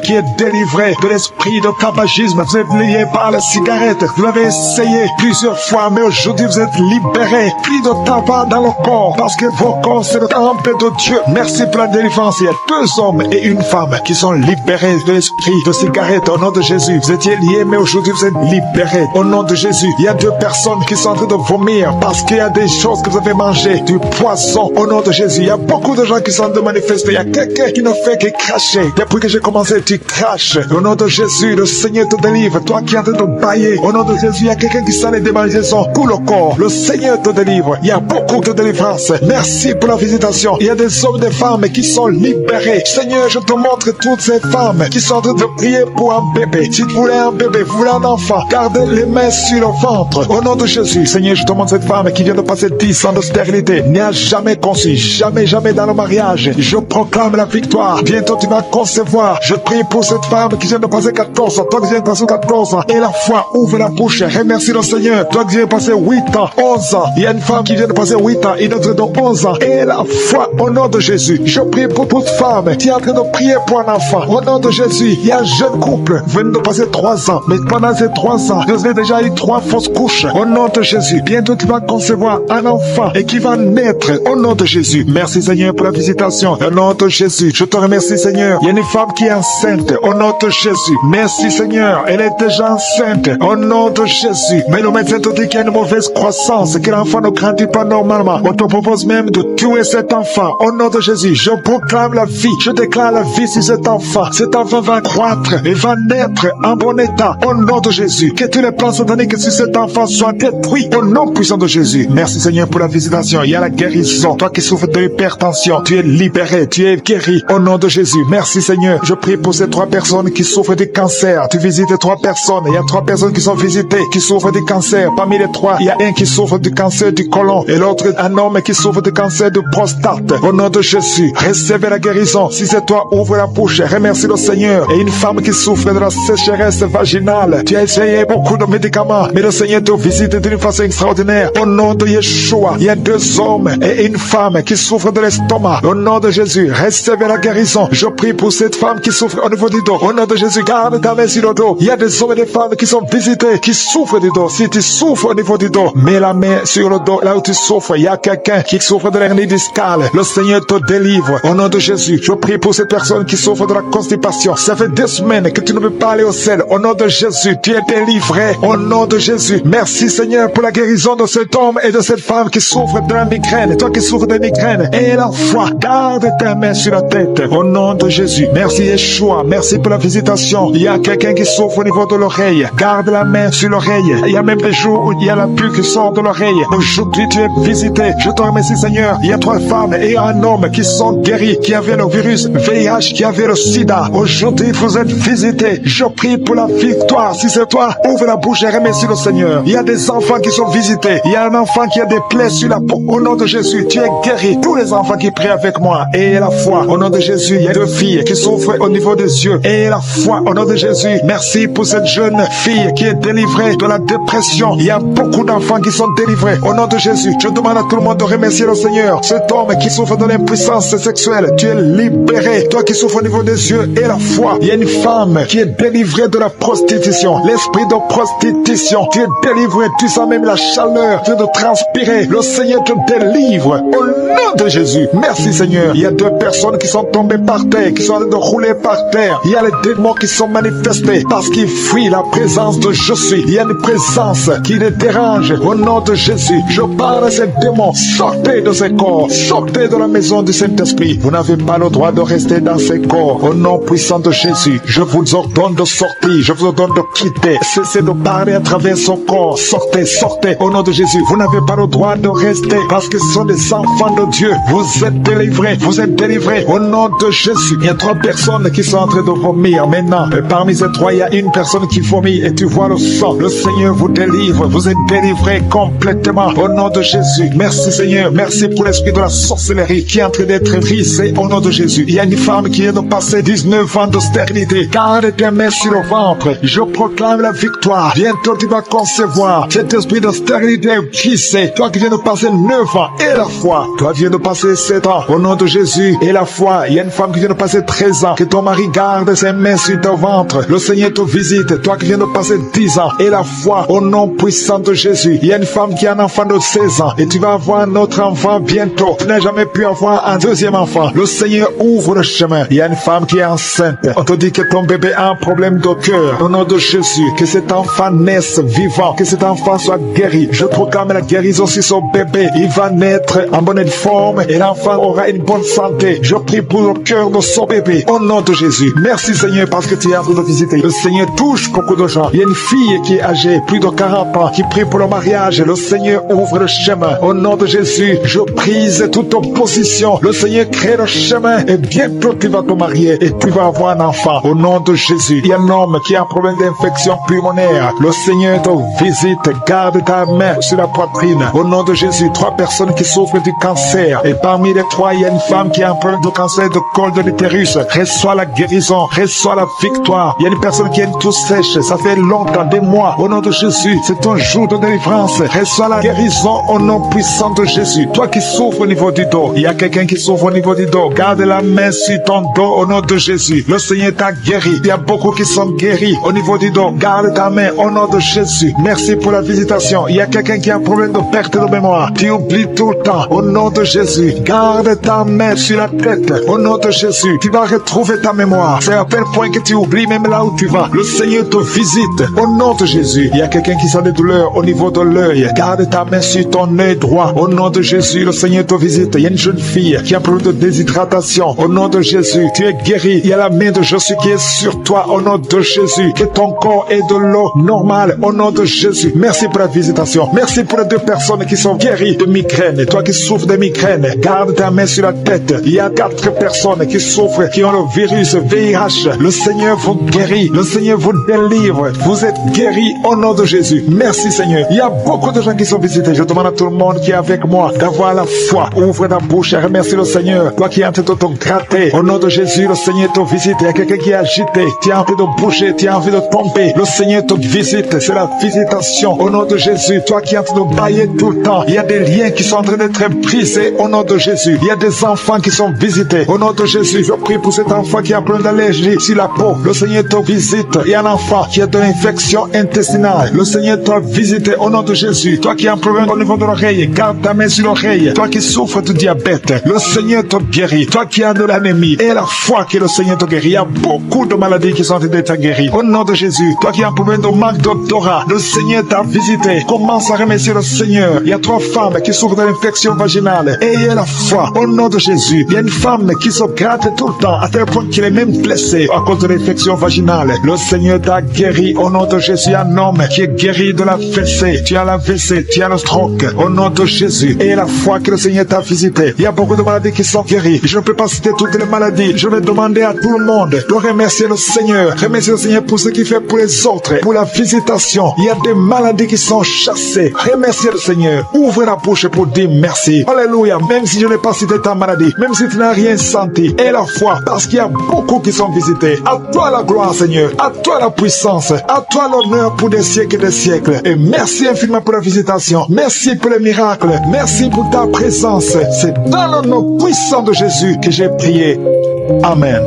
qui est délivrée de l'esprit de tabagisme. Vous êtes liés par la cigarette. Vous l'avez essayé plusieurs fois, mais aujourd'hui vous êtes libérés. Plus de tabac dans le corps parce que vos corps c'est le temple de Dieu. Merci pour la délivrance. Il y a 2 hommes et une femme qui sont libérés de l'esprit de cigarette au nom de Jésus. Vous étiez liés, mais aujourd'hui vous êtes libérés au nom de Jésus. Il y a 2 personnes qui sont en train de vomir parce qu'il y a des choses que vous avez mangées, du poisson au nom de Jésus. Il y a beaucoup de gens qui sont en train de manifester. Il y a quelqu'un qui ne fait que cracher. Depuis que j'ai commencé, tu craches. Au nom de Jésus, le Seigneur te délivre. Toi qui es en train de bailler, au nom de Jésus, il y a quelqu'un qui sent les démangeaisons tout le corps. Le Seigneur te délivre. Il y a beaucoup de délivrance. Merci pour la visitation. Il y a des hommes et des femmes qui sont libérés. Seigneur, je te montre toutes ces femmes qui sont en train de prier pour un bébé. Si vous voulez un bébé, vous voulez un enfant, gardez les mains sur le ventre. Au nom de Jésus, Seigneur, je te montre cette femme qui vient de passer 10 ans de stérilité, n'a jamais conçu, jamais dans le mariage. Je proclame la victoire. Bientôt tu vas concevoir. Je prie pour cette femme qui vient de passer 14 ans. Toi qui viens de passer 14 ans. Et la foi, ouvre la bouche. Remercie le Seigneur. Toi qui viens de passer 8 ans, 11 ans. Il y a une femme qui vient de passer 8 ans. Une autre de 11 ans. Et la foi, au nom de Jésus. Je prie pour toute femme qui est en train de prier pour un enfant. Au nom de Jésus. Il y a un jeune couple venu de passer 3 ans. Mais pendant ces 3 ans, vous avez déjà eu 3 fausses couches. Au nom de Jésus. Bientôt tu vas concevoir un enfant et qui va naître. Au nom de Jésus. Merci Seigneur pour la visitation. Au nom de Jésus. Je te remercie Seigneur. Il y a une femme qui est enceinte. Au nom de Jésus. Merci Seigneur. Elle est déjà enceinte. Au nom de Jésus. Mais le médecin te dit qu'il y a une mauvaise croissance, que l'enfant ne grandit pas normalement. On te propose même de tuer cet enfant. Au nom de Jésus. Je proclame la vie. Je déclare la vie sur cet enfant. Cet enfant va croître et va naître en bon état. Au nom de Jésus. Que tous les plans sataniques sur cet enfant soient détruits. Au nom puissant de Jésus. Merci Seigneur pour la visitation. Il y a la guérison. Toi qui souffres de l'hypertension, tu es libéré, tu es guéri. Au nom de Jésus. Merci Seigneur. Je prie pour ces 3 personnes qui souffrent du cancer. Tu visites 3 personnes. Il y a 3 personnes qui sont visitées, qui souffrent du cancer. Parmi les 3, il y a un qui souffre du cancer du côlon et l'autre un homme qui souffre du cancer de prostate. Au nom de Jésus, recevez la guérison. Si c'est toi, ouvre la bouche. Remercie le Seigneur. Et une femme qui souffre de la sécheresse vaginale. Tu as essayé beaucoup de médicaments, mais le Seigneur te visite d'une façon extraordinaire. Au nom de Yeshua, il y a 2 hommes et une femme qui souffrent de l'estomac. Au nom de Jésus, recevez la guérison. Je prie pour cette femme qui souffre au niveau du dos. Au nom de Jésus, garde ta main sur le dos. Il y a des hommes et des femmes qui sont visités, qui souffrent du dos. Si tu souffres au niveau du dos, mets la main sur le dos, là où tu souffres. Il y a quelqu'un qui souffre de l'hernie discale. Le Seigneur te délivre. Au nom de Jésus, je prie pour cette personne qui souffre de la constipation. Ça fait 2 semaines que tu ne peux pas aller au ciel. Au nom de Jésus, tu es délivré. Au nom de Jésus, merci Seigneur pour la guérison de cet homme et de cette femme qui souffre de la migraine. Toi qui souffres de migraine, et la foi, garde ta main sur la tête. Au nom de Jésus, merci Yeshua. Merci pour la visitation. Il y a quelqu'un qui souffre au niveau de l'oreille. Garde la main sur l'oreille. l'oreille. Il y a même des jours où il y a la pluie qui sort de l'oreille. Aujourd'hui, tu es visité. Je te remercie, Seigneur. Il y a 3 femmes et un homme qui sont guéris, qui avaient le virus VIH, qui avaient le sida. Aujourd'hui, vous êtes visités. Je prie pour la victoire. Si c'est toi, ouvre la bouche et remercie le Seigneur. Il y a des enfants qui sont visités. Il y a un enfant qui a des plaies sur la peau. Au nom de Jésus, tu es guéri. Tous les enfants qui prient avec moi, ayez la foi. Au nom de Jésus, il y a 2 filles qui souffrent au niveau des yeux. Ayez la foi. Au nom de Jésus, merci pour cette jeune fille qui est délivrée de la dépression. Il y a beaucoup d'enfants qui sont délivrés. Au nom de Jésus, je demande à tout le monde de remercier le Seigneur. Cet homme qui souffre de l'impuissance sexuelle, tu es libéré. Toi qui souffres au niveau des yeux, et la foi. Il y a une femme qui est délivrée de la prostitution. L'esprit de prostitution, tu es délivré. Tu sens même la chaleur, tu es de transpirer. Le Seigneur te délivre. Au nom de Jésus, merci Seigneur. Il y a 2 personnes qui sont tombées par terre, qui sont en train de rouler par terre. Il y a les démons qui sont manifestés parce qu'ils fuient la présence de je suis. Il y a une présence qui les dérange. Au nom de Jésus, je parle à ces démons. Sortez de ces corps. Sortez de la maison du Saint-Esprit. Vous n'avez pas le droit de rester dans ces corps. Au nom puissant de Jésus, je vous ordonne de sortir. Je vous ordonne de quitter. Cessez de parler à travers son corps. Sortez, sortez. Au nom de Jésus, vous n'avez pas le droit de rester parce que ce sont des enfants de Dieu. Vous êtes délivrés. Vous êtes délivrés. Au nom de Jésus, il y a 3 personnes qui sont en train de vomir maintenant. Et parmi ces 3, il y a une personne qui vomit et tu vois le sang. Le Seigneur vous délivre. Vous êtes délivrés complètement. Au nom de Jésus. Merci Seigneur. Merci pour l'esprit de la sorcellerie qui est en train d'être brisé au nom de Jésus. Il y a une femme qui vient de passer 19 ans de stérilité. Garde tes mains sur le ventre. Je proclame la victoire. Bientôt tu vas concevoir. Cet esprit de stérilité est brisé. Toi qui viens de passer 9 ans et la foi. Toi qui viens de passer 7 ans au nom de Jésus et la foi. Il y a une femme qui vient de passer 13 ans. Que ton mari garde ses mains sur ton ventre. Le Seigneur te visite. Toi qui viens de passer 10 ans et la foi au nom puissant de Jésus. Il y a une femme qui a un enfant de 16 ans et tu vas avoir un autre enfant bientôt. Tu n'as jamais pu avoir un 2e enfant. Le Seigneur ouvre le chemin. Il y a une femme qui est enceinte. On te dit que ton bébé a un problème de cœur. Au nom de Jésus, que cet enfant naisse vivant, que cet enfant soit guéri. Je proclame la guérison sur son bébé. Il va naître en bonne forme et l'enfant aura une bonne santé. Je prie pour le cœur de son bébé. Au nom de Jésus. Merci Seigneur parce que tu es en train de visiter. Le Seigneur touche beaucoup de gens. Il y a une fille qui est âgée, plus de 40 ans, qui prie pour le mariage. Le Seigneur ouvre le chemin. Au nom de Jésus, je brise toute opposition. Le Seigneur crée le chemin et bientôt tu vas te marier et tu vas avoir un enfant. Au nom de Jésus, il y a un homme qui a un problème d'infection pulmonaire. Le Seigneur te visite. Garde ta main sur la poitrine. Au nom de Jésus, 3 personnes qui souffrent du cancer. Et parmi les 3, il y a une femme qui a un problème de cancer de col de l'utérus. Reçois la guérison. Reçois la victoire. Il y a une personne qui a une toux sèche. Ça fait longtemps, des mois. Au nom de Jésus, c'est ton jour de délivrance. Reçois la guérison au nom puissant de Jésus. Toi qui souffres au niveau du dos, il y a quelqu'un qui souffre au niveau du dos. Garde la main sur ton dos au nom de Jésus. Le Seigneur t'a guéri. Il y a beaucoup qui sont guéris au niveau du dos. Garde ta main au nom de Jésus. Merci pour la visitation. Il y a quelqu'un qui a un problème de perte de mémoire. Tu oublies tout le temps au nom de Jésus. Garde ta main sur la tête au nom de Jésus. Tu vas retrouver ta mémoire. C'est à tel point que tu oublies même là où tu vas. Le Seigneur te visite au nom de Jésus. Il y a quelqu'un qui sent des douleurs au niveau de l'œil. Garde ta main sur ton œil droit au nom de Jésus. Le Seigneur te visite. Il y a une jeune fille qui a un problème de déshydratation au nom de Jésus. Tu es guéri. Il y a la main de Jésus qui est sur toi au nom de Jésus. Que ton corps ait de l'eau normale au nom de Jésus. Merci pour la visitation. Merci pour les 2 personnes qui sont guéries de migraine. Toi qui souffres de migraine, garde ta main sur la tête. Il y a 4 personnes qui souffrent, qui ont le virus VIH. Le Seigneur vous guérit. Le Seigneur vous délivre. Vous êtes guéris au nom de Jésus. Merci Seigneur. Il y a beaucoup de gens qui sont visités. Je demande à tout le monde qui est avec moi d'avoir la foi. Ouvre ta bouche et remercie le Seigneur. Toi qui es en train de te gratter. Au nom de Jésus, le Seigneur te visite. Il y a quelqu'un qui est agité. Tu es en train de bouger. Tu as envie de tomber. Le Seigneur te visite. C'est la visitation. Au nom de Jésus. Toi qui es en train de bailler tout le temps. Il y a des liens qui sont en train d'être brisés. Au nom de Jésus. Il y a des enfants qui sont visités. Au nom de Jésus, je prie pour cet enfant qui a plein d'allergies sur la peau. Le Seigneur te visite. Il y a un enfant qui a de l'infection intestinale. Le Seigneur t'a visité au nom de Jésus. Toi qui as un problème au niveau de l'oreille, garde ta main sur l'oreille. Toi qui souffres de diabète, le Seigneur te guérit. Toi qui as de l'anémie, et la foi que le Seigneur te guérit. Il y a beaucoup de maladies qui sont en train d'être guéries. Au nom de Jésus, toi qui as un problème de manque d'odorat, le Seigneur t'a visité. Commence à remercier le Seigneur. Il y a 3 femmes qui souffrent de l'infection vaginale. Ayez la foi au nom de Jésus. Il y a une femme qui se gratte tout le temps à tel point qu'il est même blessé à cause de l'infection vaginale. Le Seigneur t'a guéri au nom de Jésus. Un homme homme qui est guéri de la WC. Tu as la WC, tu as le stroke. Au nom de Jésus. Et la foi que le Seigneur t'a visité. Il y a beaucoup de maladies qui sont guéries. Je ne peux pas citer toutes les maladies. Je vais demander à tout le monde de remercier le Seigneur. Remercier le Seigneur pour ce qu'il fait pour les autres. Pour la visitation. Il y a des maladies qui sont chassées. Remercier le Seigneur. Ouvre la bouche pour dire merci. Alléluia. Même si je n'ai pas cité ta maladie. Même si tu n'as rien senti. Et la foi. Parce qu'il y a beaucoup qui sont visités. À toi la gloire, Seigneur. À toi la puissance. À toi l'honneur pour des siècles et des siècles. Et merci infiniment pour la visitation. Merci pour les miracles. Merci pour ta présence. C'est dans le nom puissant de Jésus que j'ai prié. Amen.